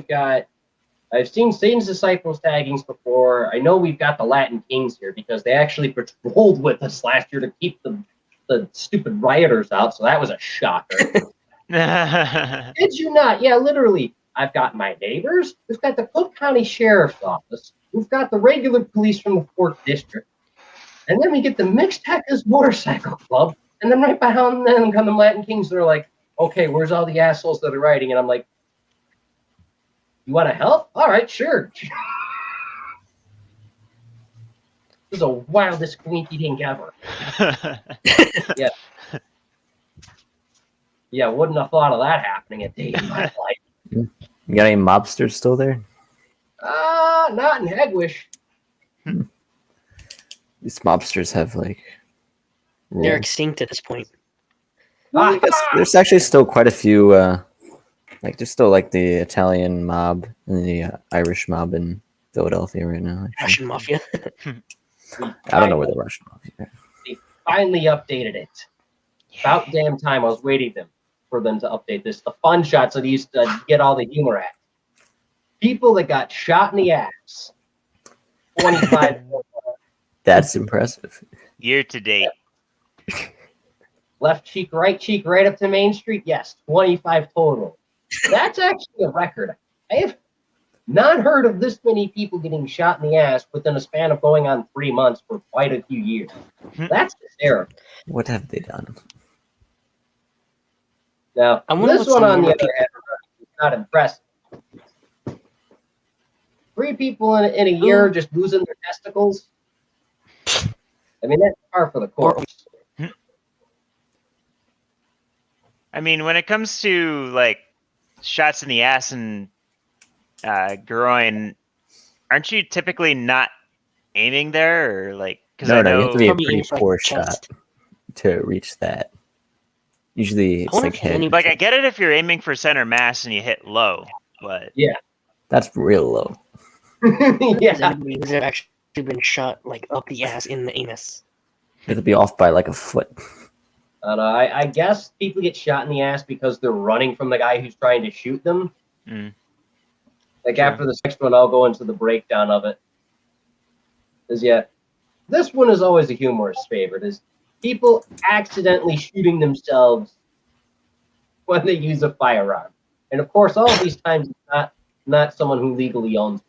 Speaker 2: I've seen Satan's Disciples taggings before. I know we've got the Latin Kings here because they actually patrolled with us last year to keep the stupid rioters out, so that was a shocker. Did you not? Yeah, literally. I've got my neighbors. We've got the Cook County Sheriff's Office. We've got the regular police from the 4th District. And then we get the Mixed Hackers Motorcycle Club. And then right behind them come the Latin Kings. They're like, okay, where's all the assholes that are riding? And I'm like, you want to help? All right, sure. This is the wildest squeaky thing ever. Yeah, wouldn't have thought of that happening a day in my life.
Speaker 4: You got any mobsters still there?
Speaker 2: Not in Hegwish.
Speaker 4: These mobsters have like
Speaker 3: They're
Speaker 4: rules.
Speaker 3: extinct at this point.
Speaker 4: Well, I guess there's actually still quite a few. Like there's still like the Italian mob and the Irish mob in Philadelphia right now. Actually.
Speaker 3: Russian mafia.
Speaker 4: I don't know where the Russian mafia is.
Speaker 2: They finally updated it. About damn time. I was waiting for them to update this. The fun shots that used to get all the humor at. People that got shot in the ass. 25.
Speaker 4: That's impressive.
Speaker 1: Year to date.
Speaker 2: Left cheek, right up to Main Street. Yes, 25 total. That's actually a record. I have not heard of this many people getting shot in the ass within a span of going on 3 months for quite a few years. That's hysterical.
Speaker 4: What have they done?
Speaker 2: Now,
Speaker 3: I wonder
Speaker 2: this
Speaker 3: what
Speaker 2: one,
Speaker 3: some
Speaker 2: on the
Speaker 3: more
Speaker 2: other hand, is not impressive. 3 people in a year just losing their testicles. I mean, that's par for the course.
Speaker 1: I mean, when it comes to like shots in the ass and groin, aren't you typically not aiming there, or like? Because
Speaker 4: No,
Speaker 1: I
Speaker 4: no, you
Speaker 1: know
Speaker 4: have to be a
Speaker 3: Probably
Speaker 4: pretty
Speaker 3: aim for, like,
Speaker 4: poor
Speaker 3: chest.
Speaker 4: shot to reach that. Usually, it's
Speaker 3: wonder
Speaker 4: like
Speaker 3: if
Speaker 4: head.
Speaker 3: any-
Speaker 1: like I get it if you're aiming for center mass and you hit low, but
Speaker 4: That's real low.
Speaker 3: Has
Speaker 2: Yeah.
Speaker 3: anybody who's ever actually been shot like up the ass in the anus?
Speaker 4: It'll be off by like a foot.
Speaker 2: I guess people get shot in the ass because they're running from the guy who's trying to shoot them. Like
Speaker 1: True.
Speaker 2: after this next one, I'll go into the breakdown of it. Because this one is always a humorous favorite. Is people accidentally shooting themselves when they use a firearm, and of course, all of these times it's not someone who legally owns it.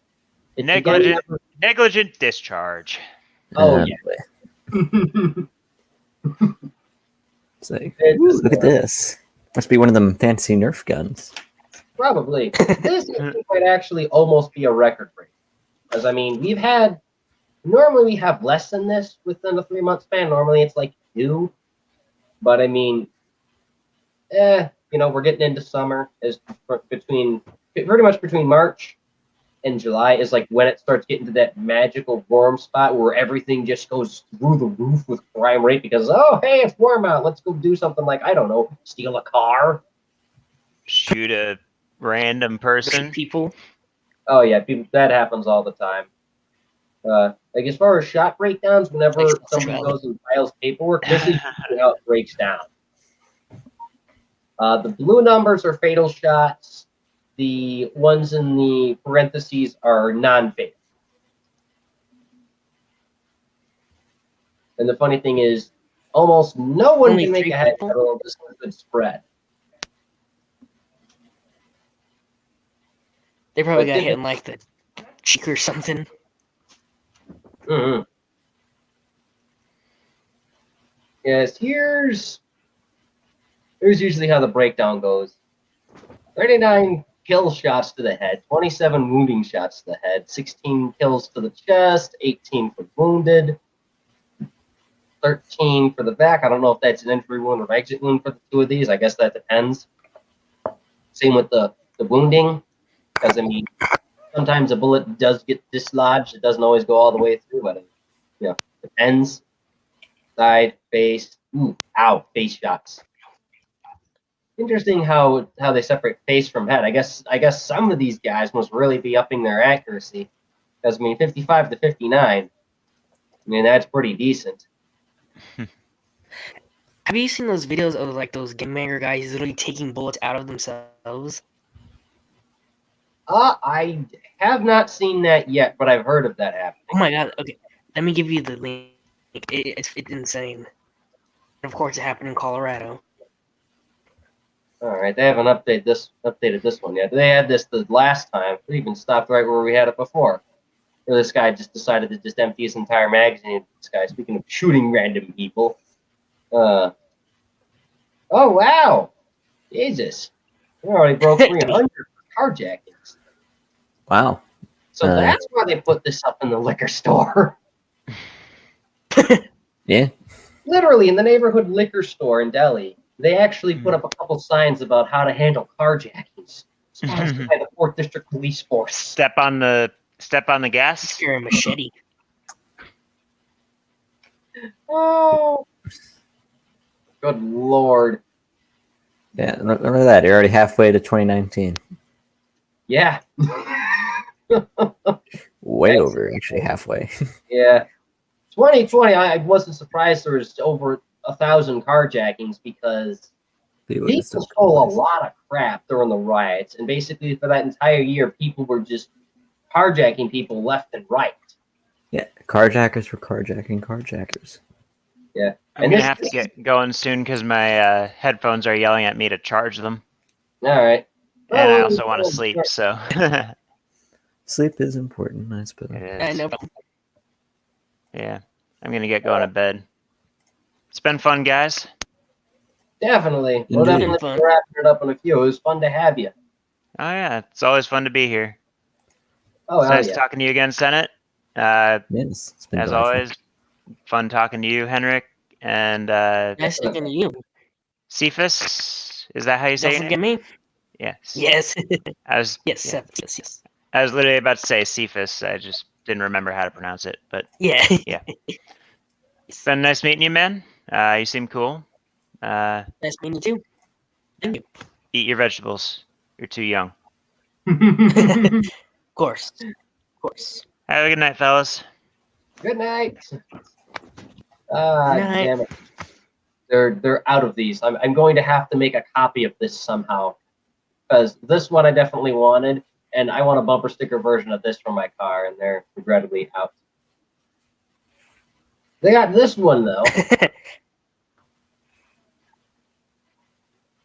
Speaker 2: It's the guy
Speaker 1: negligent discharge.
Speaker 2: Oh,
Speaker 4: boy. It's like,
Speaker 2: It's
Speaker 4: ooh,
Speaker 2: just
Speaker 4: look at this. Must be one of them fancy Nerf guns.
Speaker 2: Probably. This might actually almost be a record break. Because, I mean, normally we have less than this within a 3-month span. Normally it's like 2. But, I mean, we're getting into summer. Pretty much between March and July is like when it starts getting to that magical warm spot where everything just goes through the roof with crime rate because, oh, hey, it's warm out. Let's go do something like, I don't know, steal a car.
Speaker 1: Shoot a random person.
Speaker 3: People.
Speaker 2: Oh, yeah, that happens all the time. Like as far as shot breakdowns, whenever somebody goes and files paperwork, this is how it breaks down. The blue numbers are fatal shots. The ones in the parentheses are non-fatal. And the funny thing is, almost no one
Speaker 3: Only
Speaker 2: can make
Speaker 3: 3
Speaker 2: a head
Speaker 3: people?
Speaker 2: total of this good spread.
Speaker 3: They probably
Speaker 2: But
Speaker 3: got
Speaker 2: then-
Speaker 3: hit in like the cheek or something.
Speaker 2: Mm-hmm. Yes, here's usually how the breakdown goes. 39 kill shots to the head, 27 wounding shots to the head, 16 kills to the chest, 18 for wounded, 13 for the back. I don't know if that's an entry wound or exit wound for the 2 of these. I guess that depends. Same with the wounding, because, I mean, sometimes a bullet does get dislodged. It doesn't always go all the way through, but it depends. Side, face, ow, face shots. Interesting how they separate face from head. I guess some of these guys must really be upping their accuracy, because, I mean, 55 to 59. I mean, that's pretty decent.
Speaker 3: Have you seen those videos of like those gangbanger guys literally taking bullets out of themselves?
Speaker 2: I have not seen that yet, but I've heard of that happening.
Speaker 3: Oh my god! Okay, let me give you the link. It's insane. And of course, it happened in Colorado.
Speaker 2: All right, they haven't updated this one yet. They had this the last time. They even stopped right where we had it before. Where this guy just decided to just empty his entire magazine. This guy, speaking of shooting random people. Oh wow, Jesus! We already broke 300 carjackings.
Speaker 4: Wow.
Speaker 2: So that's why they put this up in the liquor store.
Speaker 4: Yeah.
Speaker 2: Literally in the neighborhood liquor store in Delhi, they actually put up a couple signs about how to handle carjackings. Sponsored by the 4th District Police Force.
Speaker 1: Step on the gas.
Speaker 3: Carry a machete.
Speaker 2: Oh, good lord!
Speaker 4: Yeah. Look at that. You're already halfway to 2019.
Speaker 2: Yeah.
Speaker 4: Way over, actually, halfway.
Speaker 2: Yeah. 2020, I wasn't surprised there was over 1,000 carjackings because people stole a lot of crap during the riots, and basically for that entire year, people were just carjacking people left and right.
Speaker 4: Yeah, carjackers were carjacking carjackers.
Speaker 2: Yeah,
Speaker 1: I'm gonna have to get going soon because my headphones are yelling at me to charge them.
Speaker 2: All right.
Speaker 1: And I also want to sleep, so.
Speaker 4: Sleep is important, I suppose.
Speaker 1: It
Speaker 3: I
Speaker 1: is.
Speaker 3: know.
Speaker 1: Yeah, I'm gonna get going to bed. It's been fun, guys.
Speaker 2: Definitely. We'll
Speaker 4: Indeed.
Speaker 2: definitely
Speaker 3: Fun.
Speaker 2: be wrapping it up in a few. It was fun to have you.
Speaker 1: Oh yeah, it's always fun to be here.
Speaker 2: Oh,
Speaker 1: It's
Speaker 2: hell
Speaker 1: nice
Speaker 2: yeah.
Speaker 1: talking to you again, Senate.
Speaker 4: Yes, it's been
Speaker 1: As
Speaker 4: delightful.
Speaker 1: always, fun talking to you, Henrik, and
Speaker 3: Nice talking to you.
Speaker 1: Cephas. Is that how you say
Speaker 3: Don't
Speaker 1: it?
Speaker 3: forget me.
Speaker 1: Yes.
Speaker 3: Yes.
Speaker 1: I was.
Speaker 3: Yes.
Speaker 1: Yeah.
Speaker 3: Yes.
Speaker 1: I was literally about to say Cephas. I just didn't remember how to pronounce it. But
Speaker 3: Yeah.
Speaker 1: Yeah. It's been nice meeting you, man. You seem cool.
Speaker 3: Nice meeting you too. Thank you.
Speaker 1: Eat your vegetables. You're too young.
Speaker 3: Of course.
Speaker 1: Have a good night, fellas.
Speaker 2: Good night. Ah,
Speaker 3: Good night.
Speaker 2: damn it. They're out of these. I'm going to have to make a copy of this somehow. Because this one I definitely wanted, and I want a bumper sticker version of this for my car, and they're regrettably out. They got this one though.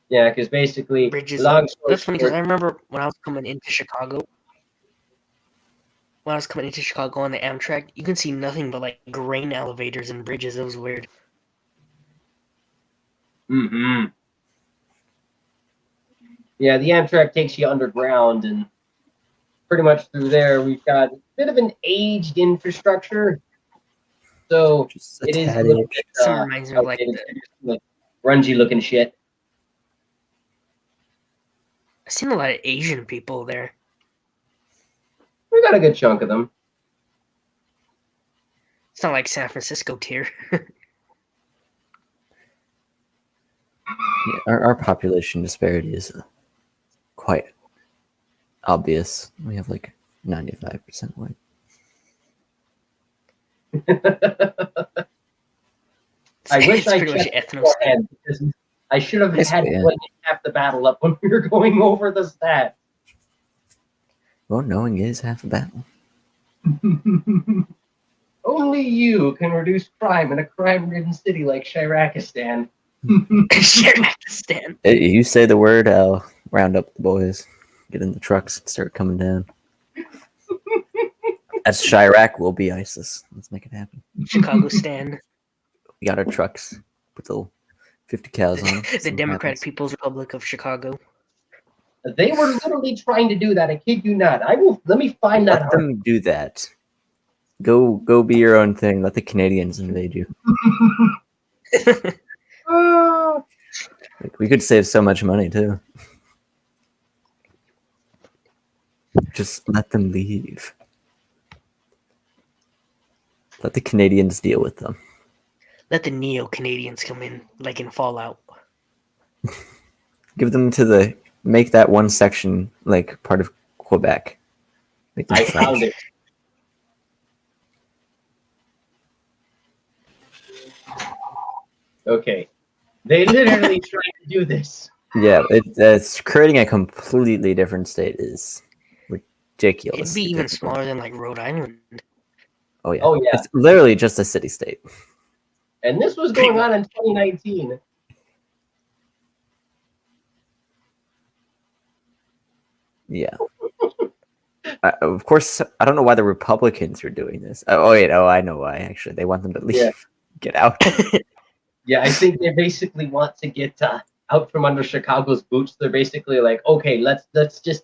Speaker 2: Yeah, because basically,
Speaker 3: Bridges.
Speaker 2: long story
Speaker 3: That's funny because I
Speaker 2: short,
Speaker 3: remember when I was coming into Chicago. When I was coming into Chicago on the Amtrak, you can see nothing but like grain elevators and bridges. It was weird.
Speaker 2: mm-hmm. Yeah, the Amtrak takes you underground, and pretty much through there we've got a bit of an aged infrastructure. So
Speaker 4: Just a
Speaker 2: it is a
Speaker 4: tad
Speaker 2: little
Speaker 4: aged.
Speaker 2: bit
Speaker 3: Some reminds me of like
Speaker 2: outdated, like grungy looking shit.
Speaker 3: I've seen a lot of Asian people there.
Speaker 2: We got a good chunk of them.
Speaker 3: It's not like San Francisco tier.
Speaker 4: Yeah, our population disparity is quite obvious. We have like 95% white.
Speaker 2: I wish
Speaker 3: It's
Speaker 2: I
Speaker 3: pretty much
Speaker 2: checked
Speaker 3: ethno.
Speaker 2: beforehand because I should have
Speaker 4: Yes,
Speaker 2: had
Speaker 4: yeah.
Speaker 2: like half the battle up when we were going over the stats.
Speaker 4: Well, knowing is half the battle.
Speaker 2: Only you can reduce crime in a crime-ridden city like Shirakistan.
Speaker 3: Shirakistan.
Speaker 4: Hey, you say the word, I'll round up the boys, get in the trucks, and start coming down. As Chirac will be ISIS. Let's make it happen.
Speaker 3: Chicago Stan.
Speaker 4: We got our trucks. Put the 50 cows on them.
Speaker 3: The Democratic People's Republic of Chicago.
Speaker 2: They were literally trying to do that. I kid you not. Let me find that.
Speaker 4: Let them do that. Go be your own thing. Let the Canadians invade you. Like, we could save so much money too. Just let them leave. Let the Canadians deal with them.
Speaker 3: Let the Neo-Canadians come in, like in Fallout.
Speaker 4: Give them to make that one section like part of Quebec. Make them
Speaker 2: I
Speaker 4: French.
Speaker 2: found it. Okay. They literally tried to do this.
Speaker 4: Yeah, it's creating a completely different state is ridiculous.
Speaker 3: It'd be even smaller than like Rhode Island.
Speaker 4: Oh yeah.
Speaker 2: Oh, yeah.
Speaker 4: It's literally just a city state.
Speaker 2: And this was going on in 2019.
Speaker 4: Yeah. Of course, I don't know why the Republicans are doing this. Oh wait, I know why. Actually, they want them to leave,
Speaker 2: Yeah.
Speaker 4: get out.
Speaker 2: Yeah, I think they basically want to get out from under Chicago's boots. They're basically like, okay, let's just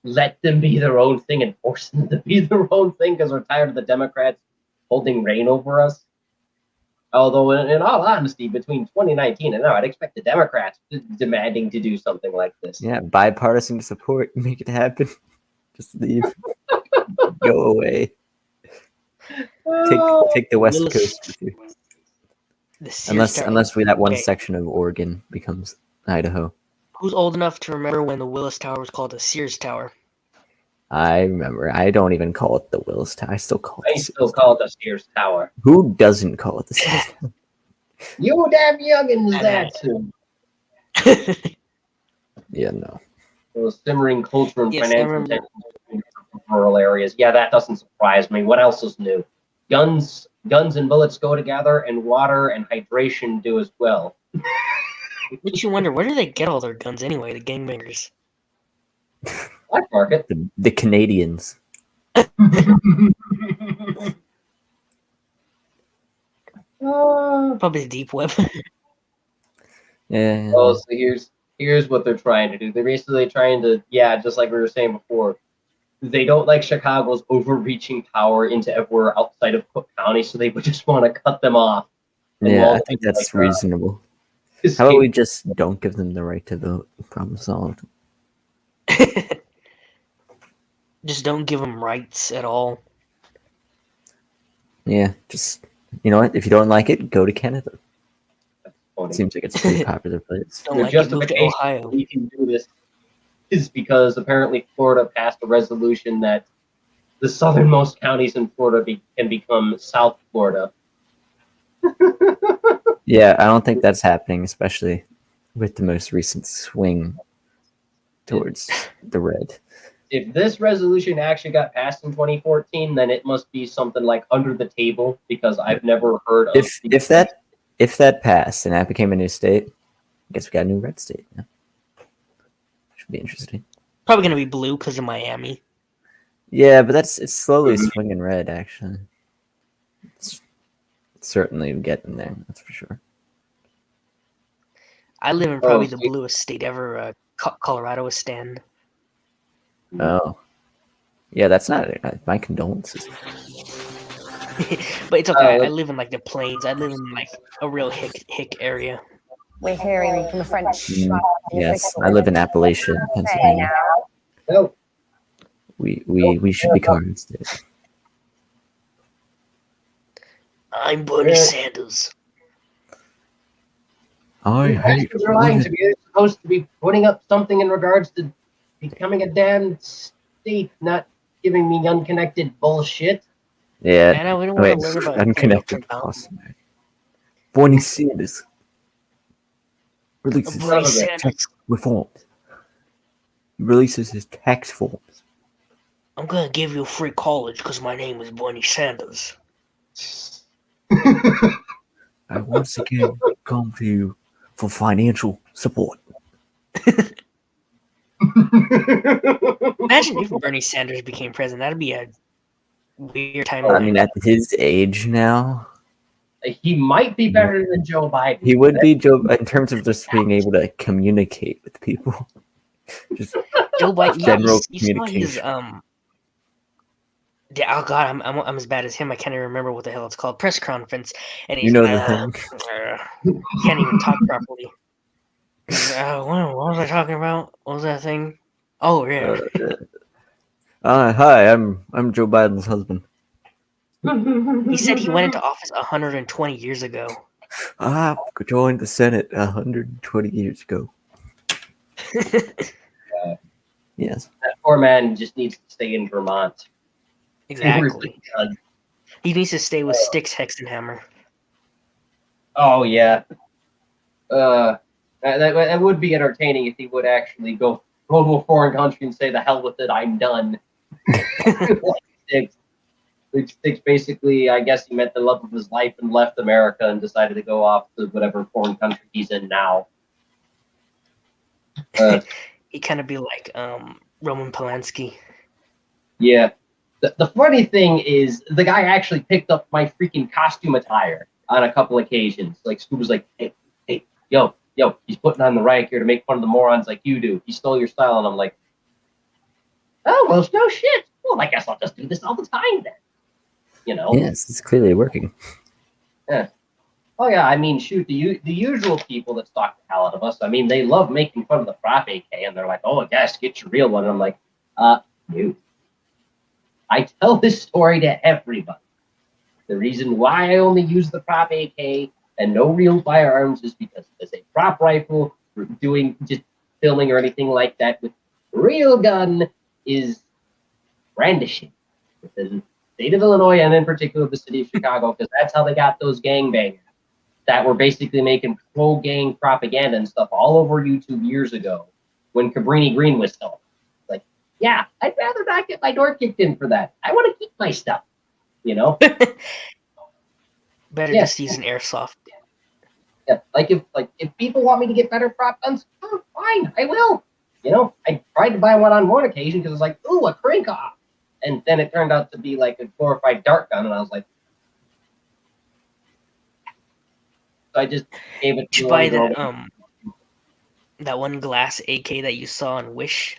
Speaker 2: let them be their own thing and force them to be their own thing because we're tired of the Democrats holding reign over us. Although, in all honesty, between 2019 and now, I'd expect the Democrats demanding to do something like this.
Speaker 4: Yeah, bipartisan support, make it happen. Just leave, go away. Take the West
Speaker 3: Willis-
Speaker 4: Coast with you.
Speaker 3: The Sears Tower.
Speaker 4: Unless that one
Speaker 3: Okay.
Speaker 4: section of Oregon becomes Idaho.
Speaker 3: Who's old enough to remember when the Willis Tower was called the Sears Tower?
Speaker 4: I remember. I don't even call it the Willis Tower. I still call it.
Speaker 2: I
Speaker 4: the
Speaker 2: still
Speaker 4: Sears
Speaker 2: call it the Sears Tower.
Speaker 4: Tower. Who doesn't call it the Sears Tower?
Speaker 2: You damn youngins,
Speaker 3: I know.
Speaker 2: that too.
Speaker 4: Yeah, no.
Speaker 2: Those simmering culture and
Speaker 3: Yes, I
Speaker 2: financial
Speaker 3: remember.
Speaker 2: tensions in rural areas. Yeah, that doesn't surprise me. What else is new? Guns and bullets go together, and water and hydration do as well.
Speaker 3: Makes you wonder, where do they get all their guns anyway, the gangbangers?
Speaker 2: Black market.
Speaker 4: The Canadians.
Speaker 3: Probably the deep web.
Speaker 4: Yeah.
Speaker 2: Oh, so here's what they're trying to do. They're basically trying to, just like we were saying before, they don't like Chicago's overreaching power into everywhere outside of Cook County, so they would just want to cut them off. And
Speaker 4: Yeah, I
Speaker 2: all
Speaker 4: think
Speaker 2: things
Speaker 4: that's
Speaker 2: like,
Speaker 4: reasonable.
Speaker 2: escape.
Speaker 4: How about we just don't give them the right to vote? Problem solved.
Speaker 3: Just don't give them rights at all.
Speaker 4: Yeah, just you know what? If you don't like it, go to Canada.
Speaker 2: Funny.
Speaker 4: It seems like it's a pretty popular place.
Speaker 3: Don't
Speaker 2: The
Speaker 3: like it, move to
Speaker 2: justification
Speaker 3: Ohio.
Speaker 2: we can do this is because apparently Florida passed a resolution that the southernmost counties in Florida can become South Florida.
Speaker 4: Yeah, I don't think that's happening, especially with the most recent swing towards the red.
Speaker 2: If this resolution actually got passed in 2014, then it must be something like under the table because I've never heard of.
Speaker 4: If that passed and that became a new state, I guess we got a new red state. Yeah. Should be interesting.
Speaker 3: Probably gonna be blue because of Miami.
Speaker 4: Yeah, but it's slowly swinging red. Actually, it's certainly getting there. That's for sure.
Speaker 3: I live in probably the
Speaker 2: sweet.
Speaker 3: bluest state ever. Colorado is stand.
Speaker 4: Oh, yeah, that's not my condolences.
Speaker 3: But it's okay.
Speaker 2: Oh,
Speaker 3: I live in like the plains. I live in like a real hick area.
Speaker 5: We're hearing from the French.
Speaker 4: Yes, I live in Appalachia, Pennsylvania.
Speaker 2: No,
Speaker 4: We should be Cardinal State.
Speaker 3: I'm Bernie
Speaker 2: Yeah.
Speaker 3: Sanders.
Speaker 4: I hate
Speaker 2: Bastards are lying to me. They're supposed to be putting up something in regards to becoming a damn state, not giving me unconnected bullshit.
Speaker 4: Yeah.
Speaker 3: Man, we don't
Speaker 4: Wait,
Speaker 3: want to learn about
Speaker 4: unconnected
Speaker 3: Dr. Brown.
Speaker 4: Crossfire. Bernie Sanders releases
Speaker 3: Bernie
Speaker 2: Son of a-
Speaker 3: Sanders.
Speaker 4: tax reforms. He releases his tax forms.
Speaker 3: I'm gonna give you free college because my name is Bernie Sanders.
Speaker 4: I once again come to you for financial support.
Speaker 3: Imagine if Bernie Sanders became president. That'd be a weird time.
Speaker 4: I mean, at his age now,
Speaker 2: He might be better than Joe Biden.
Speaker 4: he would be Joe in terms of just being able to communicate with people. Just
Speaker 3: Joe Biden.
Speaker 4: general
Speaker 3: You saw his
Speaker 4: communication.
Speaker 3: Yeah, oh god, I'm as bad as him. I can't even remember what the hell it's called. Press conference, and he's
Speaker 4: You know the thing.
Speaker 3: can't even talk properly. What was I talking about? What was that thing? Oh yeah.
Speaker 4: Hi, I'm Joe Biden's husband.
Speaker 3: He said he went into office 120 years ago.
Speaker 4: I joined the Senate 120 years ago. Yes.
Speaker 2: That poor man just needs to stay in Vermont.
Speaker 3: Exactly. He needs to stay with Styx Hexenhammer.
Speaker 2: Oh yeah. That would be entertaining if he would actually go to a foreign country and say, "The hell with it, I'm done." Which Sticks basically, I guess he met the love of his life and left America and decided to go off to whatever foreign country he's in now.
Speaker 3: He kind of be like Roman Polanski.
Speaker 2: Yeah. The funny thing is, the guy actually picked up my freaking costume attire on a couple occasions. Like, Scoob was like, hey, yo, he's putting on the riot gear to make fun of the morons like you do. He stole your style. And I'm like, oh, well, no shit. Well, I guess I'll just do this all the time then. You know?
Speaker 4: Yes, it's clearly working.
Speaker 2: Yeah. Oh, yeah, I mean, shoot, the usual people that stalk the hell out of us, I mean, they love making fun of the prop AK, and they're like, oh, yes, get your real one. And I'm like, no. I tell this story to everybody. The reason why I only use the prop AK and no real firearms is because as a prop rifle, doing just filming or anything like that with a real gun is brandishing. Because in the state of Illinois and in particular the city of Chicago, because that's how they got those gangbangers that were basically making pro-gang propaganda and stuff all over YouTube years ago when Cabrini Green was still. Like, yeah, I'd rather not get my door kicked in for that. I want to keep my stuff, you know?
Speaker 3: Better
Speaker 2: Yeah.
Speaker 3: just use an airsoft.
Speaker 2: Yeah, if people want me to get better prop guns, oh, fine, I will. You know, I tried to buy one on one occasion because it was like, ooh, a crank off. And then it turned out to be like a glorified dart gun, and I was like, so I just gave it
Speaker 3: Did
Speaker 2: to
Speaker 3: you buy
Speaker 2: one
Speaker 3: that
Speaker 2: girl.
Speaker 3: that one glass AK that you saw on Wish?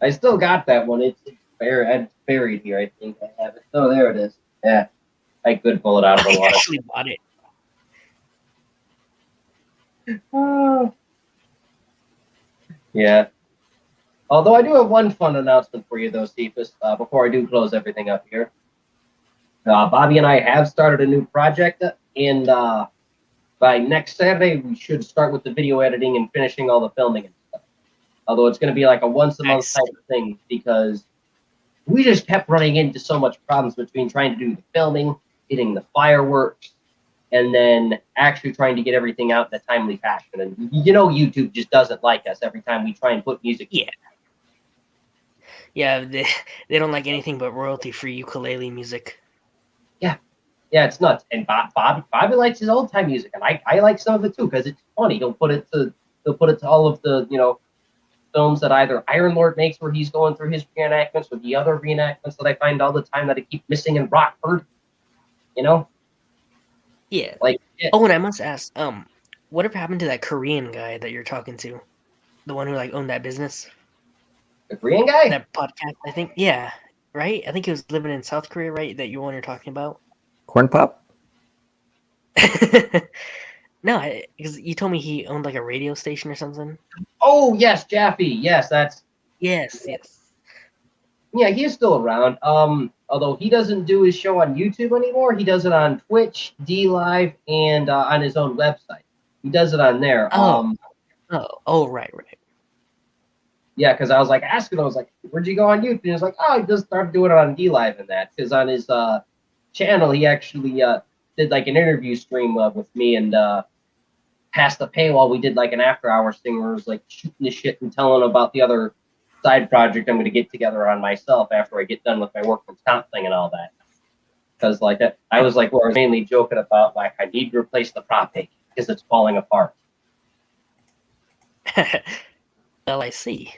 Speaker 2: I still got that one. It's buried here. I think I have it. Oh, there it is. Yeah, I could pull it out of the
Speaker 3: I
Speaker 2: water.
Speaker 3: actually bought it.
Speaker 2: Oh. Yeah. Although I do have one fun announcement for you, though, Sefus, before I do close everything up here. Bobby and I have started a new project, and by next Saturday, we should start with the video editing and finishing all the filming and stuff. Although it's going to be like a once-a-month
Speaker 3: Nice.
Speaker 2: type of thing, because we just kept running into so much problems between trying to do the filming, getting the fireworks, and then actually trying to get everything out in a timely fashion. And you know YouTube just doesn't like us every time we try and put music.
Speaker 3: Yeah. Yeah, they don't like anything but royalty-free ukulele music.
Speaker 2: Yeah, it's nuts. And Bobby likes his old time music, and I like some of it too because it's funny. He'll put it to all of the films that either Iron Lord makes where he's going through his reenactments, or the other reenactments that I find all the time that I keep missing in Rockford. You know,
Speaker 3: Yeah.
Speaker 2: like yeah,
Speaker 3: Oh, and I must ask, whatever happened to that Korean guy that you're talking to? The one who like owned that business?
Speaker 2: the Korean guy.
Speaker 3: That podcast, I think. Yeah. Right? I think he was living in South Korea, right? That you're talking about?
Speaker 4: Corn Pop?
Speaker 3: No, because you told me he owned like a radio station or something.
Speaker 2: Oh yes, Jaffe. Yes, that's
Speaker 3: Yes.
Speaker 2: yeah. He is still around. Although he doesn't do his show on YouTube anymore, he does it on Twitch, D Live, and on his own website. He does it on there.
Speaker 3: Oh. Right.
Speaker 2: Yeah, because I was like asking, I was like, "Where'd you go on YouTube?" And he was like, "Oh, I just started doing it on D Live and that." Because on his channel, he actually did like an interview stream with me, and past the paywall, we did like an after-hours thing where it was like shooting the shit and telling about the other side project I'm going to get together on myself after I get done with my workman's comp thing and all that. Because like I was like, well, I was mainly joking about like I need to replace the prop take because it's falling apart.
Speaker 3: Well, I see.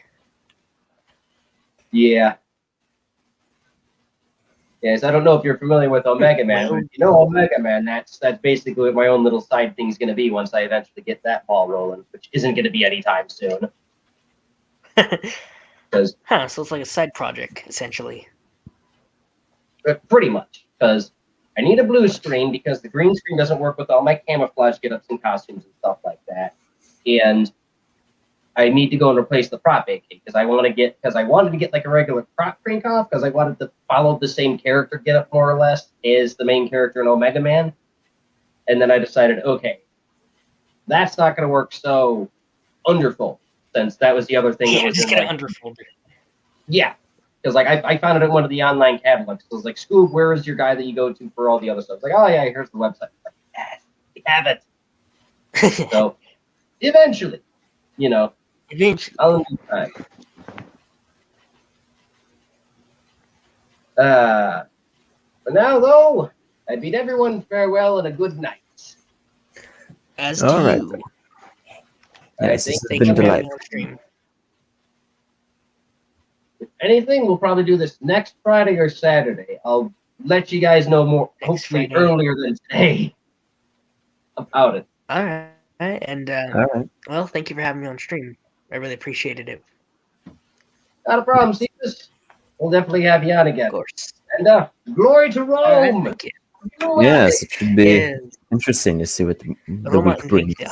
Speaker 2: Yeah. Yes, I don't know if you're familiar with Omega Man,
Speaker 3: Well-
Speaker 2: but if you know Omega Man, that's basically what my own little side thing's going to be once I eventually get that ball rolling, which isn't going to be anytime soon. Because
Speaker 3: So it's like a side project, essentially.
Speaker 2: pretty much, because I need a blue screen because the green screen doesn't work with all my camouflage get-ups and costumes and stuff like that, and I need to go and replace the prop AK because I wanted to get like a regular prop crank off because I wanted to follow the same character get up more or less as the main character in Omega Man. And then I decided, okay, that's not going to work. So underfold, since that was the other thing.
Speaker 3: Yeah,
Speaker 2: that was
Speaker 3: just
Speaker 2: in,
Speaker 3: get
Speaker 2: like,
Speaker 3: an underfolder.
Speaker 2: yeah, because like I found it in one of the online catalogs. So I was like, Scoob, where is your guy that you go to for all the other stuff? I was like, oh yeah, here's the website. Like, yes. have it. So eventually,
Speaker 3: Eventually.
Speaker 2: I'll need time. For now, though, I bid everyone farewell and a good night.
Speaker 3: As
Speaker 4: All
Speaker 3: to
Speaker 4: right.
Speaker 3: you.
Speaker 4: Yes,
Speaker 2: think
Speaker 4: this has
Speaker 3: Thank you
Speaker 4: been
Speaker 3: for having me
Speaker 4: delightful.
Speaker 3: on stream.
Speaker 2: If anything, we'll probably do this next Friday or Saturday. I'll let you guys know more,
Speaker 3: Next
Speaker 2: hopefully
Speaker 3: Friday.
Speaker 2: earlier than today, about it.
Speaker 3: All right. And
Speaker 4: All right.
Speaker 3: well, thank you for having me on stream. I really appreciated it.
Speaker 2: Not a problem, Sefus. We'll definitely have you on
Speaker 3: Of
Speaker 2: again.
Speaker 3: course.
Speaker 2: And glory to
Speaker 3: All right.
Speaker 2: Rome!
Speaker 3: Thank you.
Speaker 4: Yes, it should be
Speaker 3: Yes.
Speaker 4: interesting to see what the
Speaker 3: Roma
Speaker 4: week brings.
Speaker 3: Invicta.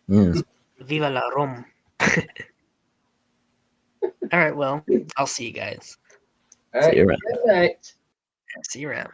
Speaker 4: Yes.
Speaker 3: Viva la Rome. All right. Well, I'll see you guys.
Speaker 2: All
Speaker 4: See
Speaker 2: right,
Speaker 4: you around.
Speaker 2: good night.
Speaker 3: See you around.